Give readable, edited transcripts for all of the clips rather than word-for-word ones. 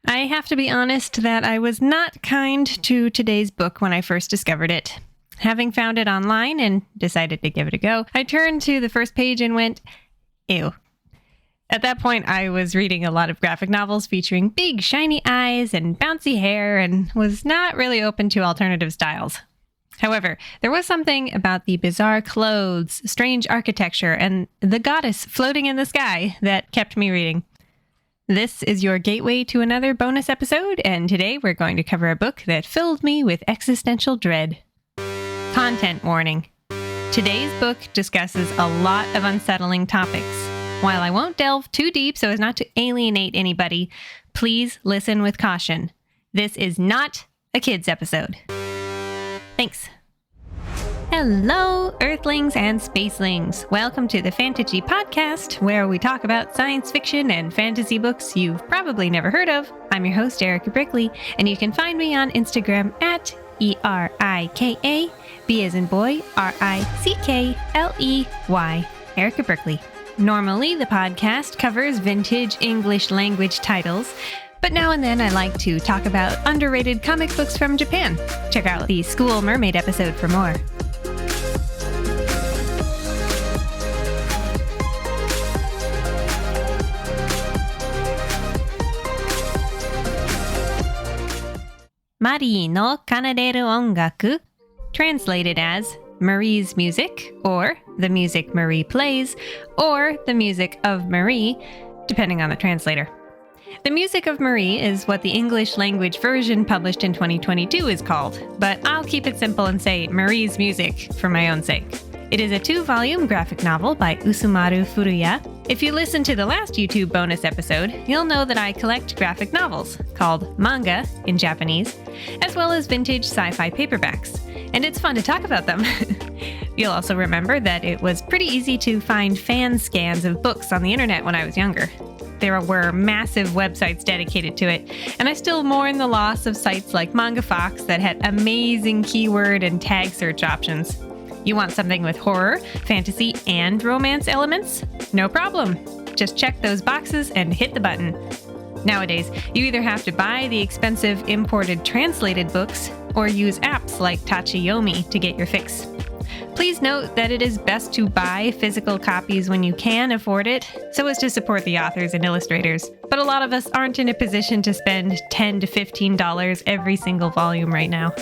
I have to be honest that I was not kind to today's book when I first discovered it. Having found it online and decided to give it a go, I turned to the first page and went, ew. At that point, I was reading a lot of graphic novels featuring big shiny eyes and bouncy hair and was not really open to alternative styles. However, there was something about the bizarre clothes, strange architecture, and the goddess floating in the sky that kept me reading. This is your gateway to another bonus episode, and today we're going to cover a book that filled me with existential dread. Content warning. Today's book discusses a lot of unsettling topics. While I won't delve too deep so as not to alienate anybody, please listen with caution. This is not a kids episode. Thanks. Hello, Earthlings and Spacelings. Welcome to the Fantaji Podcast, where we talk about science fiction and fantasy books you've probably never heard of. I'm your host, Erika Brickley, and you can find me on Instagram at ERIKA, B as in boy, RICKLEY, Erika Brickley. Normally, the podcast covers vintage English language titles, but now and then I like to talk about underrated comic books from Japan. Check out the School Mermaid episode for more. Marieの奏でる音楽, translated as Marie's music, or the music Marie plays, or the music of Marie, depending on the translator. The Music of Marie is what the English language version published in 2022 is called, but I'll keep it simple and say Marie's music for my own sake. It is a 2-volume graphic novel by Usamaru Furuya. If you listen to the last YouTube bonus episode, you'll know that I collect graphic novels, called manga in Japanese, as well as vintage sci-fi paperbacks, and it's fun to talk about them. You'll also remember that it was pretty easy to find fan scans of books on the internet when I was younger. There were massive websites dedicated to it, and I still mourn the loss of sites like Manga Fox that had amazing keyword and tag search options. You want something with horror, fantasy, and romance elements? No problem. Just check those boxes and hit the button. Nowadays, you either have to buy the expensive imported translated books or use apps like Tachiyomi to get your fix. Please note that it is best to buy physical copies when you can afford it, so as to support the authors and illustrators. But a lot of us aren't in a position to spend $10 to $15 every single volume right now.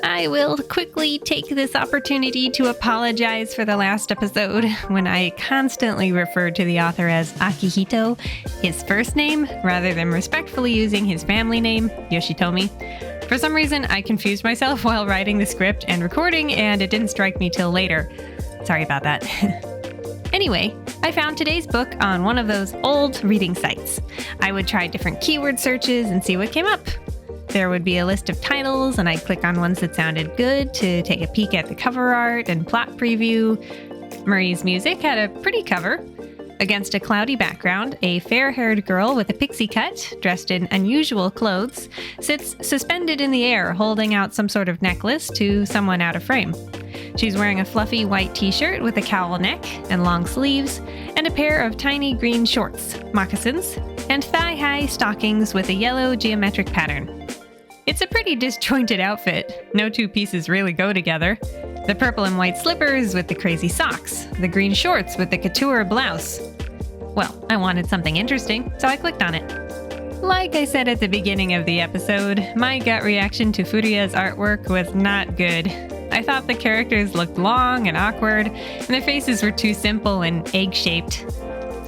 I will quickly take this opportunity to apologize for the last episode when I constantly referred to the author as Akihito, his first name, rather than respectfully using his family name, Yoshitomi. For some reason, I confused myself while writing the script and recording, and it didn't strike me till later. Sorry about that. Anyway, I found today's book on one of those old reading sites. I would try different keyword searches and see what came up. There would be a list of titles, and I'd click on ones that sounded good to take a peek at the cover art and plot preview. Marie's music had a pretty cover. Against a cloudy background, a fair-haired girl with a pixie cut, dressed in unusual clothes, sits suspended in the air holding out some sort of necklace to someone out of frame. She's wearing a fluffy white t-shirt with a cowl neck and long sleeves, and a pair of tiny green shorts, moccasins, and thigh-high stockings with a yellow geometric pattern. It's a pretty disjointed outfit. No two pieces really go together. The purple and white slippers with the crazy socks, the green shorts with the couture blouse. Well, I wanted something interesting, so I clicked on it. Like I said at the beginning of the episode, my gut reaction to Furuya's artwork was not good. I thought the characters looked long and awkward, and their faces were too simple and egg-shaped.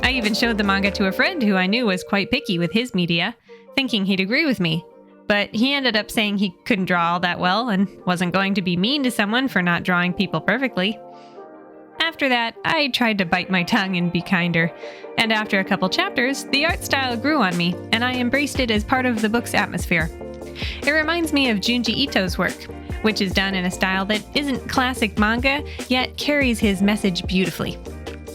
I even showed the manga to a friend who I knew was quite picky with his media, thinking he'd agree with me. But he ended up saying he couldn't draw all that well and wasn't going to be mean to someone for not drawing people perfectly. After that, I tried to bite my tongue and be kinder. And after a couple chapters, the art style grew on me, and I embraced it as part of the book's atmosphere. It reminds me of Junji Ito's work, which is done in a style that isn't classic manga, yet carries his message beautifully.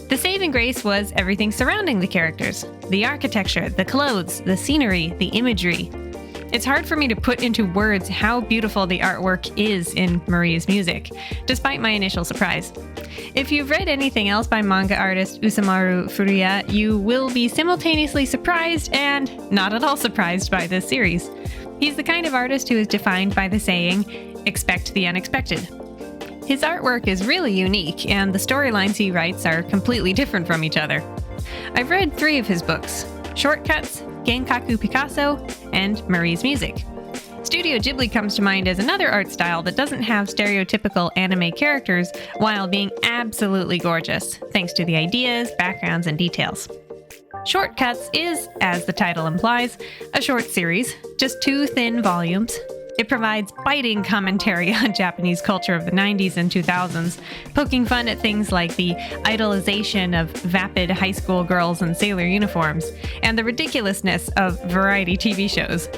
The saving grace was everything surrounding the characters. The architecture, the clothes, the scenery, the imagery. It's hard for me to put into words how beautiful the artwork is in Marie's music, despite my initial surprise. If you've read anything else by manga artist Usamaru Furuya, you will be simultaneously surprised and not at all surprised by this series. He's the kind of artist who is defined by the saying, "Expect the unexpected." His artwork is really unique, and the storylines he writes are completely different from each other. I've read 3 of his books: Shortcuts, Genkaku Picasso, and Marie's Music. Studio Ghibli comes to mind as another art style that doesn't have stereotypical anime characters while being absolutely gorgeous, thanks to the ideas, backgrounds, and details. Shortcuts is, as the title implies, a short series, just 2 thin volumes. It provides biting commentary on Japanese culture of the 90s and 2000s, poking fun at things like the idolization of vapid high school girls in sailor uniforms, and the ridiculousness of variety TV shows.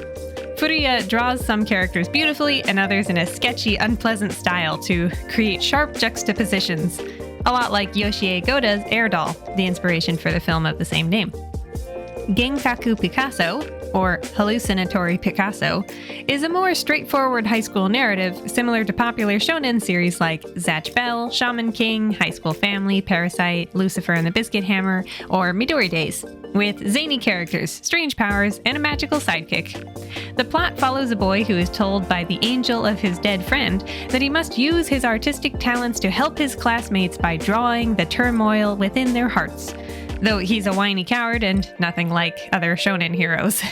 Furuya draws some characters beautifully and others in a sketchy, unpleasant style to create sharp juxtapositions, a lot like Yoshie Goda's Air Doll, the inspiration for the film of the same name. Genkaku Picasso, or Hallucinatory Picasso, is a more straightforward high school narrative similar to popular shonen series like Zatch Bell, Shaman King, High School Family, Parasite, Lucifer and the Biscuit Hammer, or Midori Days, with zany characters, strange powers, and a magical sidekick. The plot follows a boy who is told by the angel of his dead friend that he must use his artistic talents to help his classmates by drawing the turmoil within their hearts, though he's a whiny coward and nothing like other shonen heroes.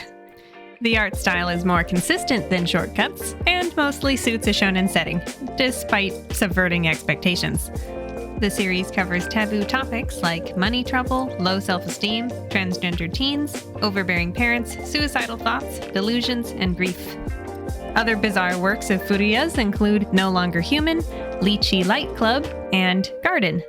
The art style is more consistent than Shortcuts, and mostly suits a shonen setting, despite subverting expectations. The series covers taboo topics like money trouble, low self-esteem, transgender teens, overbearing parents, suicidal thoughts, delusions, and grief. Other bizarre works of Furuya's include No Longer Human, Lychee Light Club, and Garden.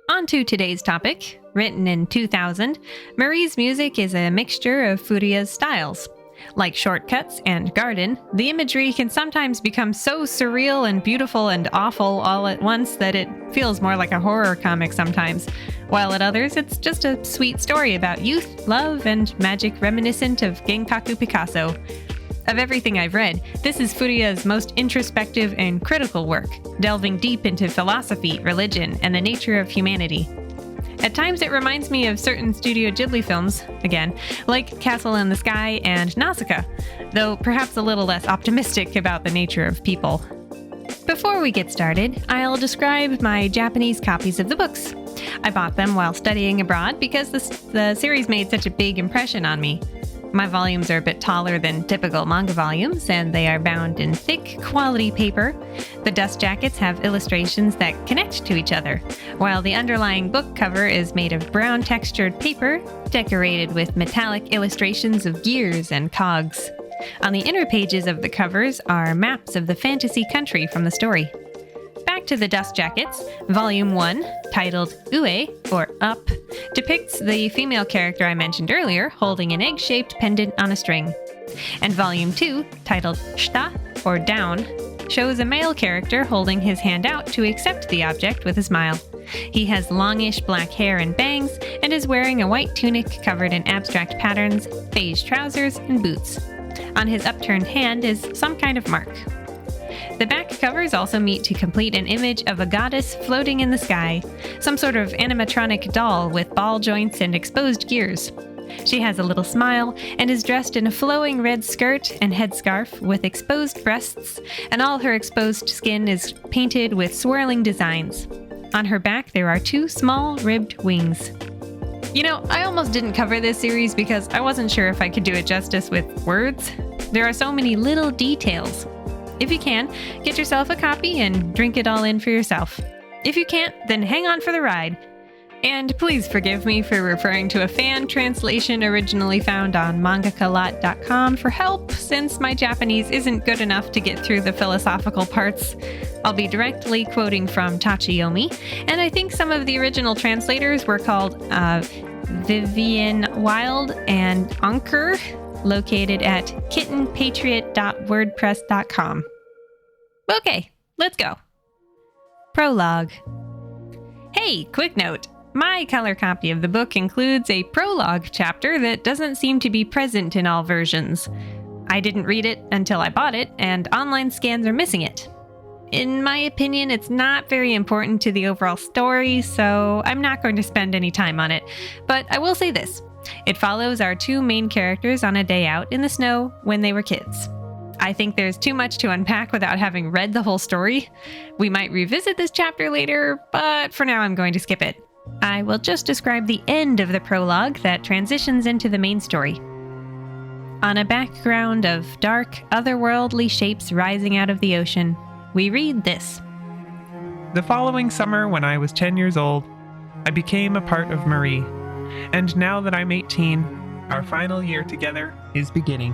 On to today's topic. Written in 2000, Marie's Music is a mixture of Furuya's styles. Like Shortcuts and Garden, the imagery can sometimes become so surreal and beautiful and awful all at once that it feels more like a horror comic sometimes, while at others it's just a sweet story about youth, love, and magic reminiscent of Genkaku Picasso. Of everything I've read, this is Furuya's most introspective and critical work, delving deep into philosophy, religion, and the nature of humanity. At times it reminds me of certain Studio Ghibli films, again, like Castle in the Sky and Nausicaa, though perhaps a little less optimistic about the nature of people. Before we get started, I'll describe my Japanese copies of the books. I bought them while studying abroad because the series made such a big impression on me. My volumes are a bit taller than typical manga volumes, and they are bound in thick, quality paper. The dust jackets have illustrations that connect to each other, while the underlying book cover is made of brown textured paper, decorated with metallic illustrations of gears and cogs. On the inner pages of the covers are maps of the fantasy country from the story. Back to the dust jackets, Volume 1, titled Ue, or Up, depicts the female character I mentioned earlier holding an egg-shaped pendant on a string. And Volume 2, titled Shita, or Down, shows a male character holding his hand out to accept the object with a smile. He has longish black hair and bangs, and is wearing a white tunic covered in abstract patterns, beige trousers, and boots. On his upturned hand is some kind of mark. The back covers also meet to complete an image of a goddess floating in the sky, some sort of animatronic doll with ball joints and exposed gears. She has a little smile and is dressed in a flowing red skirt and headscarf with exposed breasts, and all her exposed skin is painted with swirling designs. On her back there are 2 small ribbed wings. You know, I almost didn't cover this series because I wasn't sure if I could do it justice with words. There are so many little details. If you can, get yourself a copy and drink it all in for yourself. If you can't, then hang on for the ride. And please forgive me for referring to a fan translation originally found on mangakalot.com for help, since my Japanese isn't good enough to get through the philosophical parts. I'll be directly quoting from Tachiyomi, and I think some of the original translators were called Vivian Wild and Anker, located at kittenpatriot.wordpress.com. Okay, let's go. Prologue. Hey, quick note. My color copy of the book includes a prologue chapter that doesn't seem to be present in all versions. I didn't read it until I bought it, and online scans are missing it. In my opinion, it's not very important to the overall story, so I'm not going to spend any time on it. But I will say this. It follows our two main characters on a day out in the snow when they were kids. I think there's too much to unpack without having read the whole story. We might revisit this chapter later, but for now I'm going to skip it. I will just describe the end of the prologue that transitions into the main story. On a background of dark, otherworldly shapes rising out of the ocean, we read this. The following summer, when I was 10 years old, I became a part of Marie. And now that I'm 18, our final year together is beginning.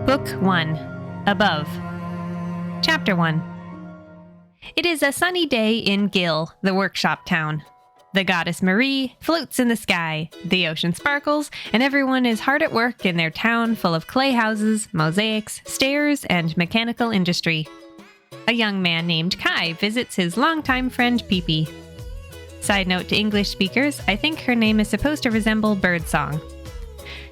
Book 1. Above. Chapter 1. It is a sunny day in Gil, the workshop town. The goddess Marie floats in the sky, the ocean sparkles, and everyone is hard at work in their town full of clay houses, mosaics, stairs, and mechanical industry. A young man named Kai visits his longtime friend Pippi. Side note to English speakers, I think her name is supposed to resemble birdsong.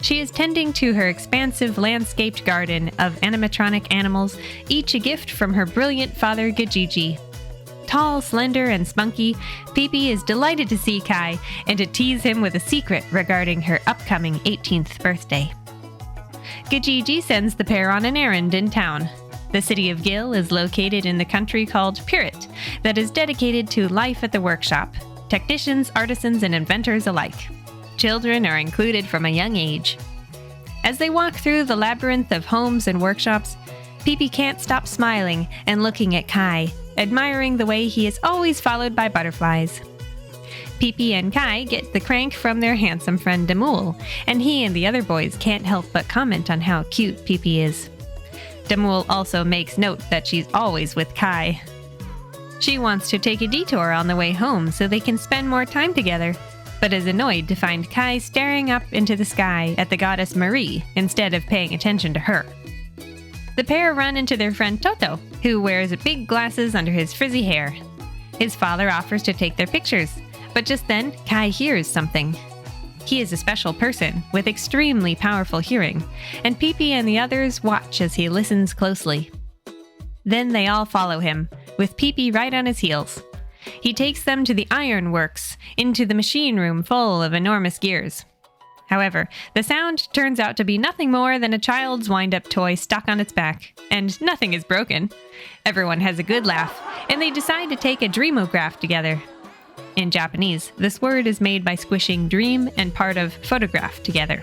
She is tending to her expansive landscaped garden of animatronic animals, each a gift from her brilliant father Gajiji. Tall, slender, and spunky, Pippi is delighted to see Kai and to tease him with a secret regarding her upcoming 18th birthday. Gajiji sends the pair on an errand in town. The city of Gil is located in the country called Pirit, that is dedicated to life at the workshop, technicians, artisans, and inventors alike. Children are included from a young age. As they walk through the labyrinth of homes and workshops, Pippi can't stop smiling and looking at Kai, admiring the way he is always followed by butterflies. Pippi and Kai get the crank from their handsome friend Damul, and he and the other boys can't help but comment on how cute Pippi is. Damul also makes note that she's always with Kai. She wants to take a detour on the way home so they can spend more time together, but is annoyed to find Kai staring up into the sky at the goddess Marie instead of paying attention to her. The pair run into their friend Toto, who wears big glasses under his frizzy hair. His father offers to take their pictures, but just then Kai hears something. He is a special person with extremely powerful hearing, and Pippi and the others watch as he listens closely. Then they all follow him, with Pippi right on his heels. He takes them to the iron works, into the machine room full of enormous gears. However, the sound turns out to be nothing more than a child's wind-up toy stuck on its back, and nothing is broken. Everyone has a good laugh, and they decide to take a dreamograph together. In Japanese, this word is made by squishing dream and part of photograph together.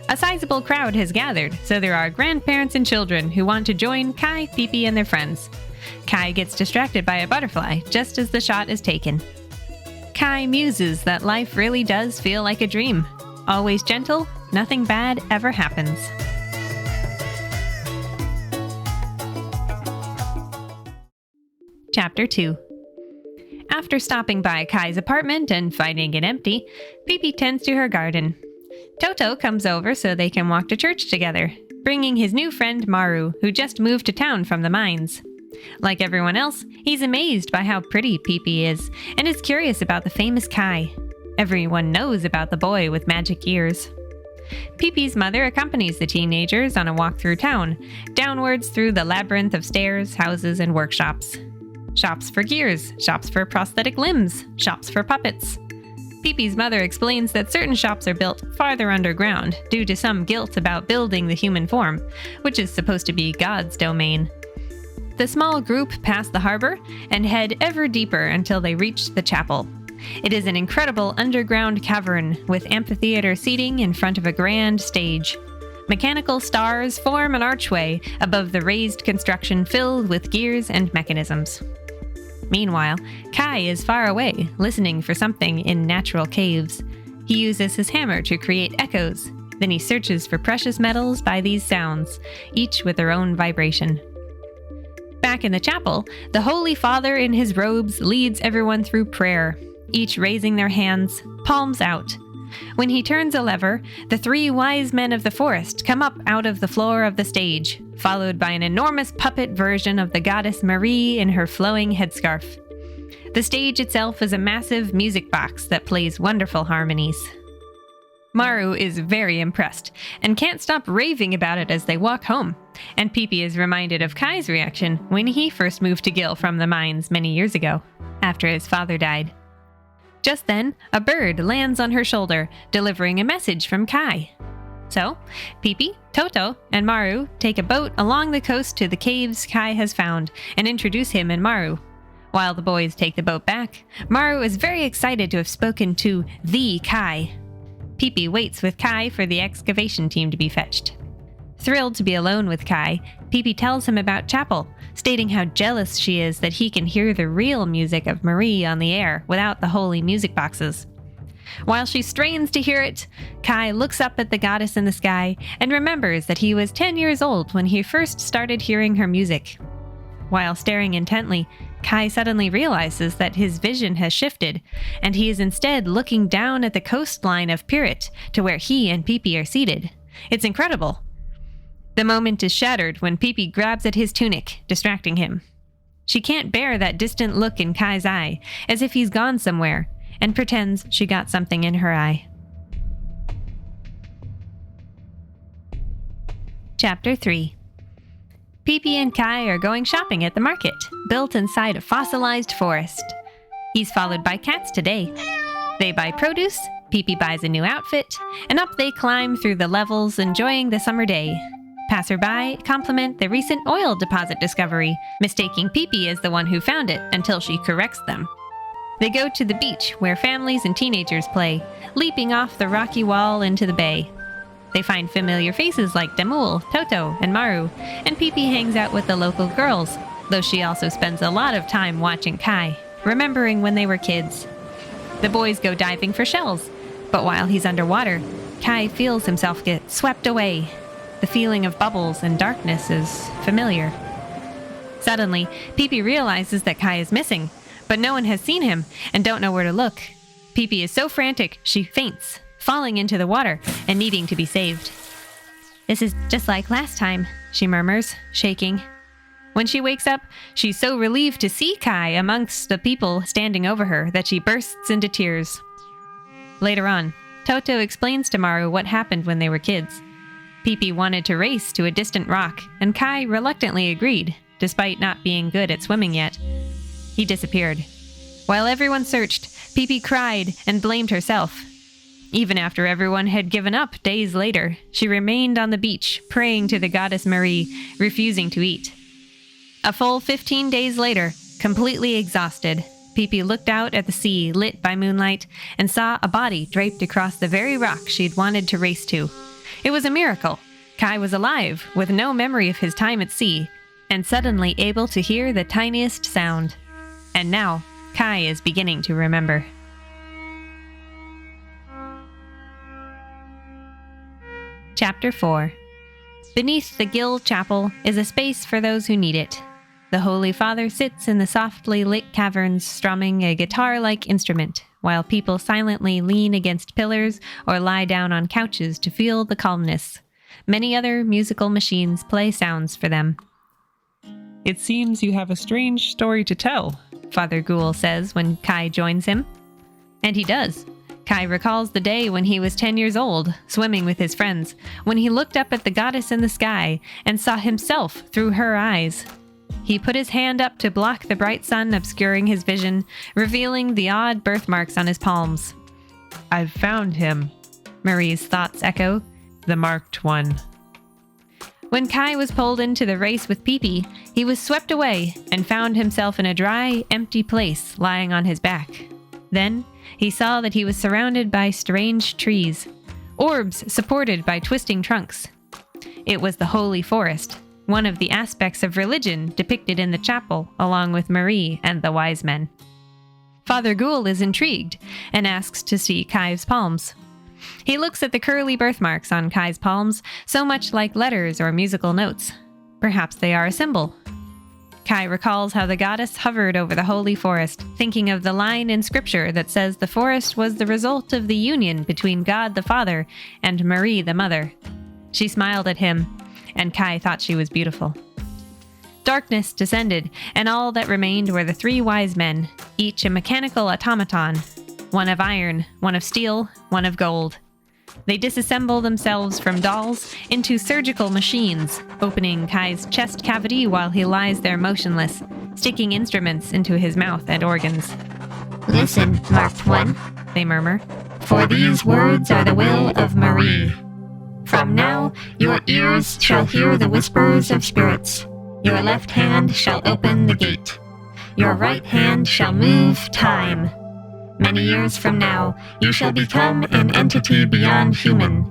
A sizable crowd has gathered, so there are grandparents and children who want to join Kai, Pippi, and their friends. Kai gets distracted by a butterfly just as the shot is taken. Kai muses that life really does feel like a dream. Always gentle, nothing bad ever happens. Chapter 2. After stopping by Kai's apartment and finding it empty, Pippi tends to her garden. Toto comes over so they can walk to church together, bringing his new friend Maru, who just moved to town from the mines. Like everyone else, he's amazed by how pretty Pippi is, and is curious about the famous Kai. Everyone knows about the boy with magic ears. Pippi's mother accompanies the teenagers on a walk through town, downwards through the labyrinth of stairs, houses, and workshops. Shops for gears, shops for prosthetic limbs, shops for puppets. Pippi's mother explains that certain shops are built farther underground due to some guilt about building the human form, which is supposed to be God's domain. The small group pass the harbor and head ever deeper until they reach the chapel. It is an incredible underground cavern with amphitheater seating in front of a grand stage. Mechanical stars form an archway above the raised construction filled with gears and mechanisms. Meanwhile, Kai is far away, listening for something in natural caves. He uses his hammer to create echoes. Then he searches for precious metals by these sounds, each with their own vibration. Back in the chapel, the Holy Father in his robes leads everyone through prayer, each raising their hands, palms out. When he turns a lever, the three wise men of the forest come up out of the floor of the stage, followed by an enormous puppet version of the goddess Marie in her flowing headscarf. The stage itself is a massive music box that plays wonderful harmonies. Maru is very impressed and can't stop raving about it as they walk home, and Pipi is reminded of Kai's reaction when he first moved to Gil from the mines many years ago, after his father died. Just then, a bird lands on her shoulder, delivering a message from Kai. So, Pipi, Toto, and Maru take a boat along the coast to the caves Kai has found and introduce him and Maru. While the boys take the boat back, Maru is very excited to have spoken to the Kai. Pipi waits with Kai for the excavation team to be fetched. Thrilled to be alone with Kai, Pipi tells him about Chapel, stating how jealous she is that he can hear the real music of Marie on the air without the holy music boxes. While she strains to hear it, Kai looks up at the goddess in the sky and remembers that he was 10 years old when he first started hearing her music. While staring intently, Kai suddenly realizes that his vision has shifted, and he is instead looking down at the coastline of Pirit to where he and Pipi are seated. It's incredible. The moment is shattered when Pipi grabs at his tunic, distracting him. She can't bear that distant look in Kai's eye, as if he's gone somewhere, and pretends she got something in her eye. Chapter 3. Pipi and Kai are going shopping at the market, built inside a fossilized forest. He's followed by cats today. They buy produce, Pipi buys a new outfit, and up they climb through the levels, enjoying the summer day. Passerby compliment the recent oil deposit discovery, mistaking Pipi as the one who found it until she corrects them. They go to the beach where families and teenagers play, leaping off the rocky wall into the bay. They find familiar faces like Demul, Toto, and Maru, and Pipi hangs out with the local girls, though she also spends a lot of time watching Kai, remembering when they were kids. The boys go diving for shells, but while he's underwater, Kai feels himself get swept away. The feeling of bubbles and darkness is familiar. Suddenly, Pipi realizes that Kai is missing, but no one has seen him and don't know where to look. Pipi is so frantic, she faints, falling into the water and needing to be saved. "This is just like last time," she murmurs, shaking. When she wakes up, she's so relieved to see Kai amongst the people standing over her that she bursts into tears. Later on, Toto explains to Maru what happened when they were kids. Pipi wanted to race to a distant rock, and Kai reluctantly agreed, despite not being good at swimming yet. He disappeared. While everyone searched, Pipi cried and blamed herself. Even after everyone had given up days later, she remained on the beach, praying to the goddess Marie, refusing to eat. A full 15 days later, completely exhausted, Pipi looked out at the sea lit by moonlight and saw a body draped across the very rock she'd wanted to race to. It was a miracle. Kai was alive, with no memory of his time at sea, and suddenly able to hear the tiniest sound. And now, Kai is beginning to remember. Chapter 4. Beneath the Gil Chapel is a space for those who need it. The Holy Father sits in the softly lit caverns strumming a guitar-like instrument, while people silently lean against pillars or lie down on couches to feel the calmness. Many other musical machines play sounds for them. "It seems you have a strange story to tell," Father Ghoul says when Kai joins him. And he does. Kai recalls the day when he was 10 years old, swimming with his friends, when he looked up at the goddess in the sky and saw himself through her eyes. He put his hand up to block the bright sun obscuring his vision, revealing the odd birthmarks on his palms. "I've found him," Marie's thoughts echo. "The marked one." When Kai was pulled into the race with Pipi, he was swept away and found himself in a dry, empty place lying on his back. Then, he saw that he was surrounded by strange trees, orbs supported by twisting trunks. It was the Holy Forest, one of the aspects of religion depicted in the chapel, along with Marie and the wise men. Father Ghoul is intrigued and asks to see Kai's palms. He looks at the curly birthmarks on Kai's palms, so much like letters or musical notes. Perhaps they are a symbol. Kai recalls how the goddess hovered over the holy forest, thinking of the line in scripture that says the forest was the result of the union between God the Father and Marie the Mother. She smiled at him, and Kai thought she was beautiful. Darkness descended, and all that remained were the three wise men, each a mechanical automaton, one of iron, one of steel, one of gold. They disassemble themselves from dolls into surgical machines, opening Kai's chest cavity while he lies there motionless, sticking instruments into his mouth and organs. Listen, marked one, they murmur. for these words are the will of Marie. From now, your ears shall hear the whispers of spirits. Your left hand shall open the gate. Your right hand shall move time. Many years from now, you shall become an entity beyond human.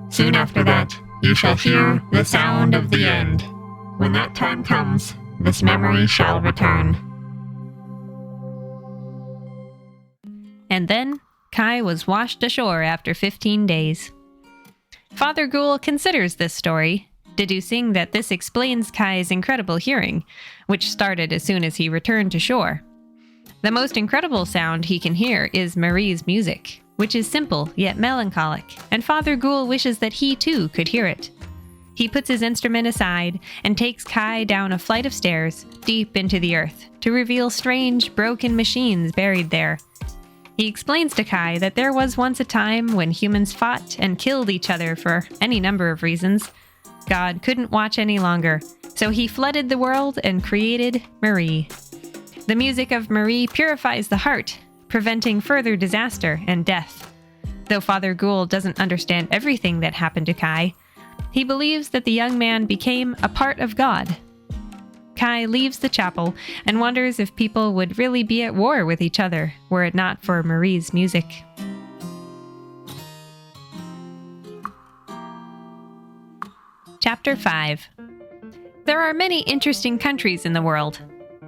Soon after that, you shall hear the sound of the end. When that time comes, this memory shall return. And then, Kai was washed ashore after 15 days. Father Ghoul considers this story, deducing that this explains Kai's incredible hearing, which started as soon as he returned to shore. The most incredible sound he can hear is Marie's music, which is simple yet melancholic, and Father Ghoul wishes that he too could hear it. He puts his instrument aside and takes Kai down a flight of stairs deep into the earth to reveal strange, broken machines buried there. He explains to Kai that there was once a time when humans fought and killed each other for any number of reasons. God couldn't watch any longer, so he flooded the world and created Marie. The music of Marie purifies the heart, preventing further disaster and death. Though Father Ghoul doesn't understand everything that happened to Kai, he believes that the young man became a part of God. Kai leaves the chapel and wonders if people would really be at war with each other were it not for Marie's music. Chapter 5. There are many interesting countries in the world.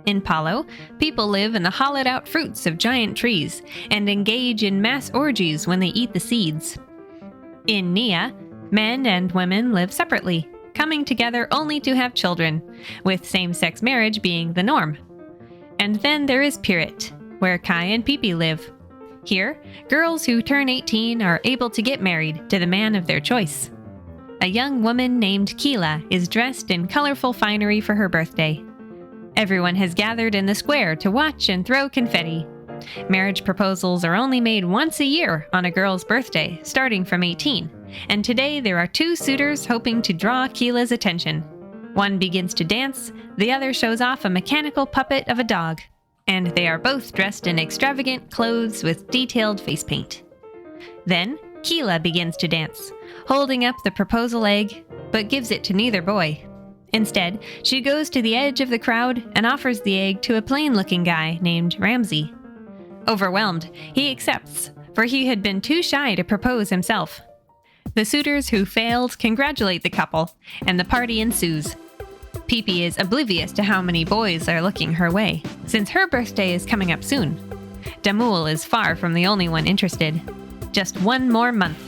In Palo, people live in the hollowed-out fruits of giant trees and engage in mass orgies when they eat the seeds. In Nia, men and women live separately, coming together only to have children, with same-sex marriage being the norm. And then there is Pirit, where Kai and Pipi live. Here, girls who turn 18 are able to get married to the man of their choice. A young woman named Kila is dressed in colorful finery for her birthday. Everyone has gathered in the square to watch and throw confetti. Marriage proposals are only made once a year on a girl's birthday, starting from 18, and today there are two suitors hoping to draw Kila's attention. One begins to dance, the other shows off a mechanical puppet of a dog, and they are both dressed in extravagant clothes with detailed face paint. Then, Kila begins to dance, holding up the proposal egg, but gives it to neither boy. Instead, she goes to the edge of the crowd and offers the egg to a plain-looking guy named Ramsey. Overwhelmed, he accepts, for he had been too shy to propose himself. The suitors who failed congratulate the couple, and the party ensues. Pipi is oblivious to how many boys are looking her way, since her birthday is coming up soon. Damul is far from the only one interested. Just one more month.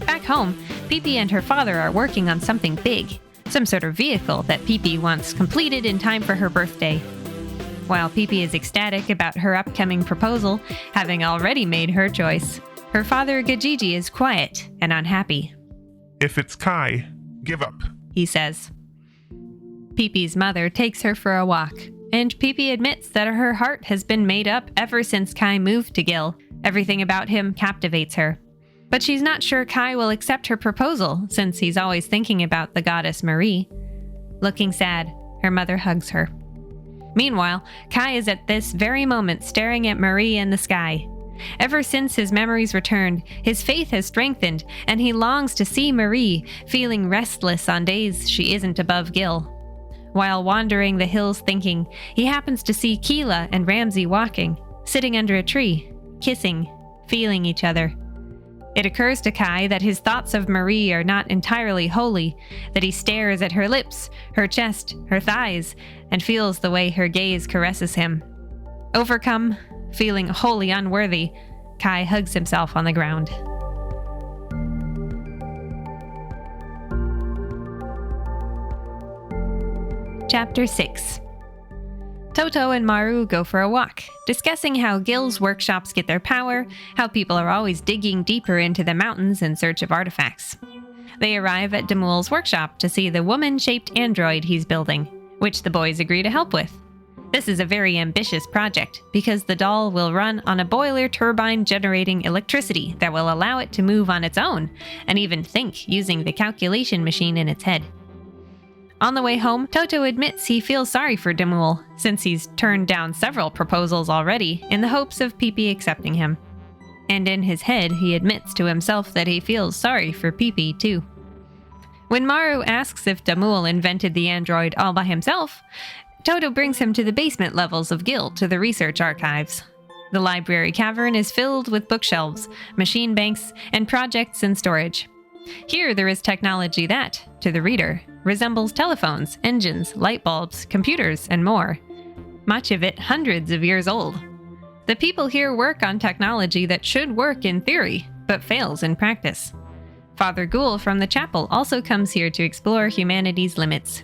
Back home, Pipi and her father are working on something big, some sort of vehicle that Pipi wants completed in time for her birthday. While Pipi is ecstatic about her upcoming proposal, having already made her choice, her father Gajiji is quiet and unhappy. If it's Kai, give up, he says. Pipi's mother takes her for a walk, and Pipi admits that her heart has been made up ever since Kai moved to Gil. Everything about him captivates her. But she's not sure Kai will accept her proposal, since he's always thinking about the goddess Marie. Looking sad, her mother hugs her. Meanwhile, Kai is at this very moment staring at Marie in the sky. Ever since his memories returned, his faith has strengthened, and he longs to see Marie, feeling restless on days she isn't above Gil. While wandering the hills thinking, he happens to see Kila and Ramsey walking, sitting under a tree, kissing, feeling each other. It occurs to Kai that his thoughts of Marie are not entirely holy, that he stares at her lips, her chest, her thighs, and feels the way her gaze caresses him. Overcome, feeling wholly unworthy, Kai hugs himself on the ground. Chapter 6. Toto and Maru go for a walk, discussing how Gil's workshops get their power, how people are always digging deeper into the mountains in search of artifacts. They arrive at Damul's workshop to see the woman-shaped android he's building, which the boys agree to help with. This is a very ambitious project because the doll will run on a boiler turbine generating electricity that will allow it to move on its own and even think using the calculation machine in its head. On the way home, Toto admits he feels sorry for Demul since he's turned down several proposals already in the hopes of Pipi accepting him. And in his head, he admits to himself that he feels sorry for Pipi too. When Maru asks if Demul invented the android all by himself, Toto brings him to the basement levels of Guild to the research archives. The library cavern is filled with bookshelves, machine banks, and projects in storage. Here there is technology that, to the reader, resembles telephones, engines, light bulbs, computers, and more. Much of it hundreds of years old. The people here work on technology that should work in theory, but fails in practice. Father Ghoul from the chapel also comes here to explore humanity's limits.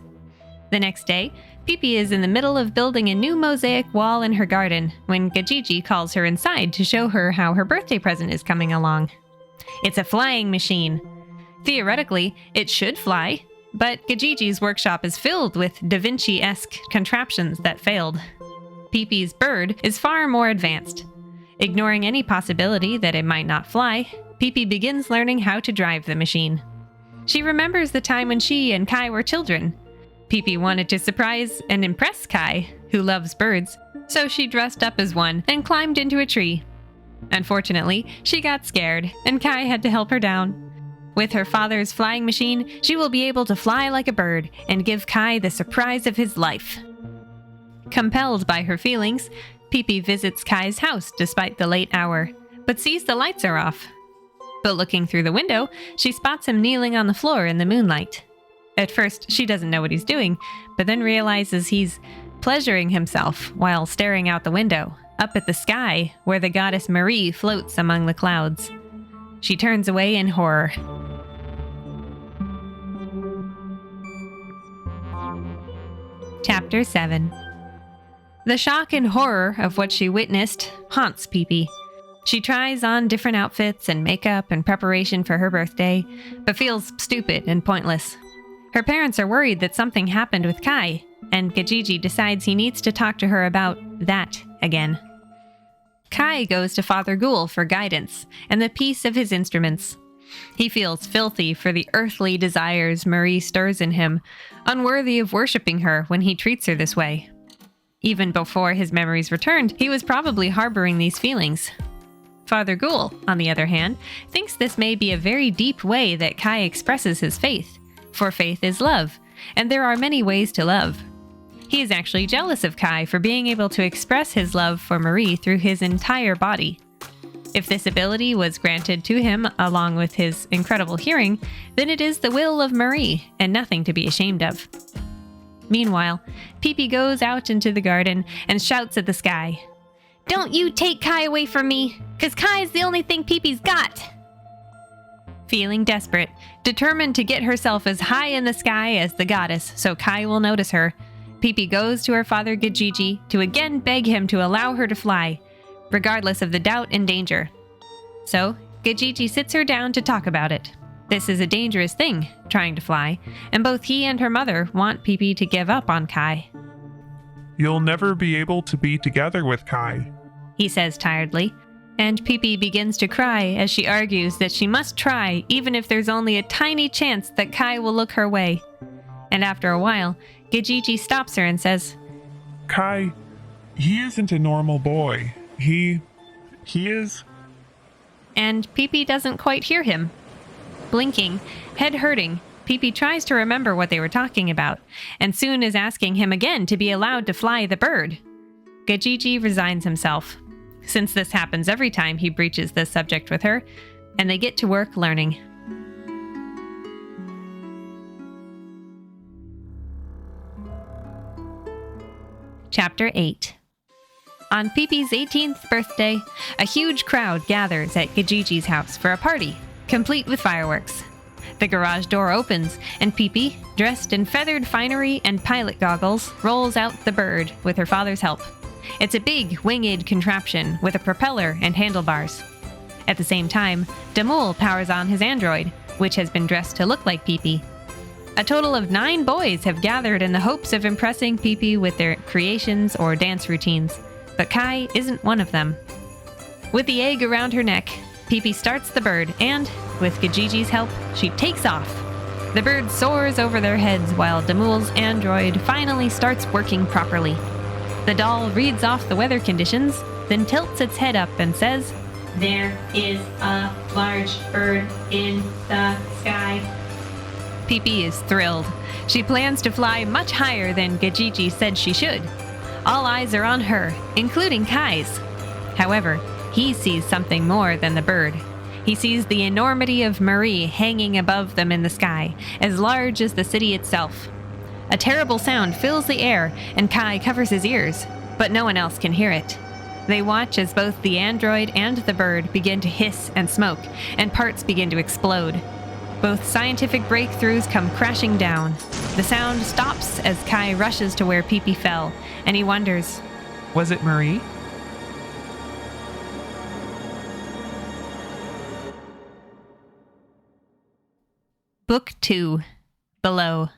The next day, Pipi is in the middle of building a new mosaic wall in her garden when Gajiji calls her inside to show her how her birthday present is coming along. It's a flying machine. Theoretically, it should fly, but Gajiji's workshop is filled with Da Vinci-esque contraptions that failed. Pipi's bird is far more advanced. Ignoring any possibility that it might not fly, Pipi begins learning how to drive the machine. She remembers the time when she and Kai were children. Pipi wanted to surprise and impress Kai, who loves birds, so she dressed up as one and climbed into a tree. Unfortunately, she got scared, and Kai had to help her down. With her father's flying machine, she will be able to fly like a bird and give Kai the surprise of his life. Compelled by her feelings, Pipi visits Kai's house despite the late hour, but sees the lights are off. But looking through the window, she spots him kneeling on the floor in the moonlight. At first, she doesn't know what he's doing, but then realizes he's pleasuring himself while staring out the window, up at the sky where the goddess Marie floats among the clouds. She turns away in horror. Chapter 7. The shock and horror of what she witnessed haunts Pipi. She tries on different outfits and makeup in preparation for her birthday, but feels stupid and pointless. Her parents are worried that something happened with Kai, and Gajiji decides he needs to talk to her about that again. Kai goes to Father Ghoul for guidance and the peace of his instruments. He feels filthy for the earthly desires Marie stirs in him, unworthy of worshipping her when he treats her this way. Even before his memories returned, he was probably harboring these feelings. Father Ghoul, on the other hand, thinks this may be a very deep way that Kai expresses his faith, for faith is love, and there are many ways to love. He is actually jealous of Kai for being able to express his love for Marie through his entire body. If this ability was granted to him along with his incredible hearing, then it is the will of Marie and nothing to be ashamed of. Meanwhile, Pipi goes out into the garden and shouts at the sky, "Don't you take Kai away from me, 'cause Kai is the only thing Pipi's got!" Feeling desperate, determined to get herself as high in the sky as the goddess so Kai will notice her, Pipi goes to her father Gajiji to again beg him to allow her to fly, regardless of the doubt and danger. So, Gajiji sits her down to talk about it. This is a dangerous thing, trying to fly, and both he and her mother want Pipi to give up on Kai. You'll never be able to be together with Kai, he says tiredly, and Pipi begins to cry as she argues that she must try even if there's only a tiny chance that Kai will look her way. And after a while, Gajiji stops her and says, Kai, he isn't a normal boy. He is... And Pipi doesn't quite hear him. Blinking, head hurting, Pipi tries to remember what they were talking about, and soon is asking him again to be allowed to fly the bird. Gajiji resigns himself, since this happens every time he breaches this subject with her, and they get to work learning. Chapter 8. On Pipi's 18th birthday, a huge crowd gathers at Gajiji's house for a party, complete with fireworks. The garage door opens, and Pipi, dressed in feathered finery and pilot goggles, rolls out the bird with her father's help. It's a big, winged contraption with a propeller and handlebars. At the same time, Demul powers on his android, which has been dressed to look like Pipi. A total of 9 boys have gathered in the hopes of impressing Pippi with their creations or dance routines, but Kai isn't one of them. With the egg around her neck, Pippi starts the bird and, with Gajiji's help, she takes off. The bird soars over their heads while Damul's android finally starts working properly. The doll reads off the weather conditions, then tilts its head up and says, There is a large bird in the sky. Pippi is thrilled. She plans to fly much higher than Gajiji said she should. All eyes are on her, including Kai's. However, he sees something more than the bird. He sees the enormity of Marie hanging above them in the sky, as large as the city itself. A terrible sound fills the air, and Kai covers his ears, but no one else can hear it. They watch as both the android and the bird begin to hiss and smoke, and parts begin to explode. Both scientific breakthroughs come crashing down. The sound stops as Kai rushes to where Pippi fell, and he wonders, Was it Marie? Book 2, Below.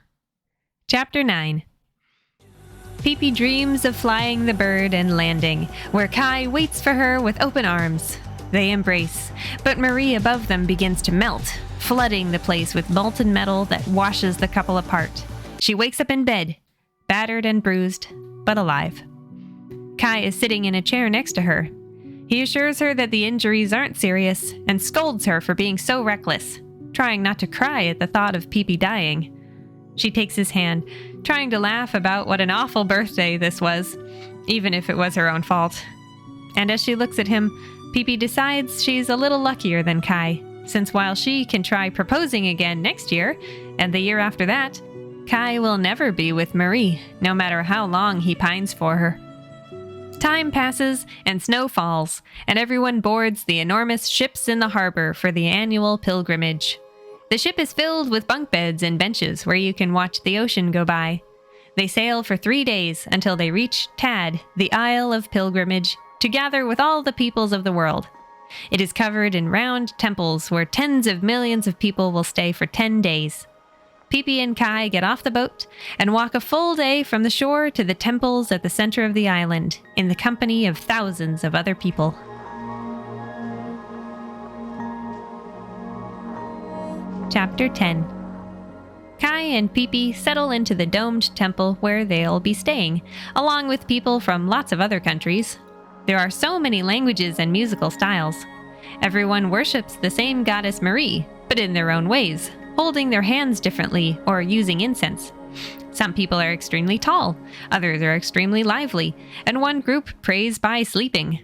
Chapter 9. Pippi dreams of flying the bird and landing, where Kai waits for her with open arms. They embrace, but Marie above them begins to melt, flooding the place with molten metal that washes the couple apart. She wakes up in bed, battered and bruised, but alive. Kai is sitting in a chair next to her. He assures her that the injuries aren't serious and scolds her for being so reckless, trying not to cry at the thought of Pippi dying. She takes his hand, trying to laugh about what an awful birthday this was, even if it was her own fault. And as she looks at him, Pippi decides she's a little luckier than Kai, since while she can try proposing again next year, and the year after that, Kai will never be with Marie, no matter how long he pines for her. Time passes, and snow falls, and everyone boards the enormous ships in the harbor for the annual pilgrimage. The ship is filled with bunk beds and benches where you can watch the ocean go by. They sail for 3 days until they reach Tad, the Isle of Pilgrimage, to gather with all the peoples of the world. It is covered in round temples where tens of millions of people will stay for 10 days. Pippi and Kai get off the boat and walk a full day from the shore to the temples at the center of the island, in the company of thousands of other people. Chapter 10. Kai and Pippi settle into the domed temple where they'll be staying, along with people from lots of other countries. There are so many languages and musical styles. Everyone worships the same goddess Marie, but in their own ways, holding their hands differently or using incense. Some people are extremely tall, others are extremely lively, and one group prays by sleeping.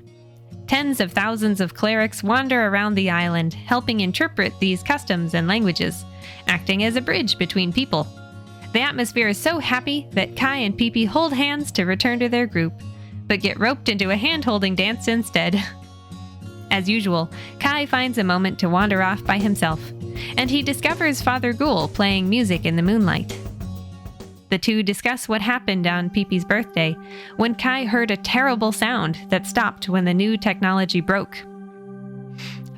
Tens of thousands of clerics wander around the island, helping interpret these customs and languages, acting as a bridge between people. The atmosphere is so happy that Kai and Pippi hold hands to return to their group, but get roped into a hand-holding dance instead. As usual, Kai finds a moment to wander off by himself, and he discovers Father Ghoul playing music in the moonlight. The two discuss what happened on Pippi's birthday, when Kai heard a terrible sound that stopped when the new technology broke.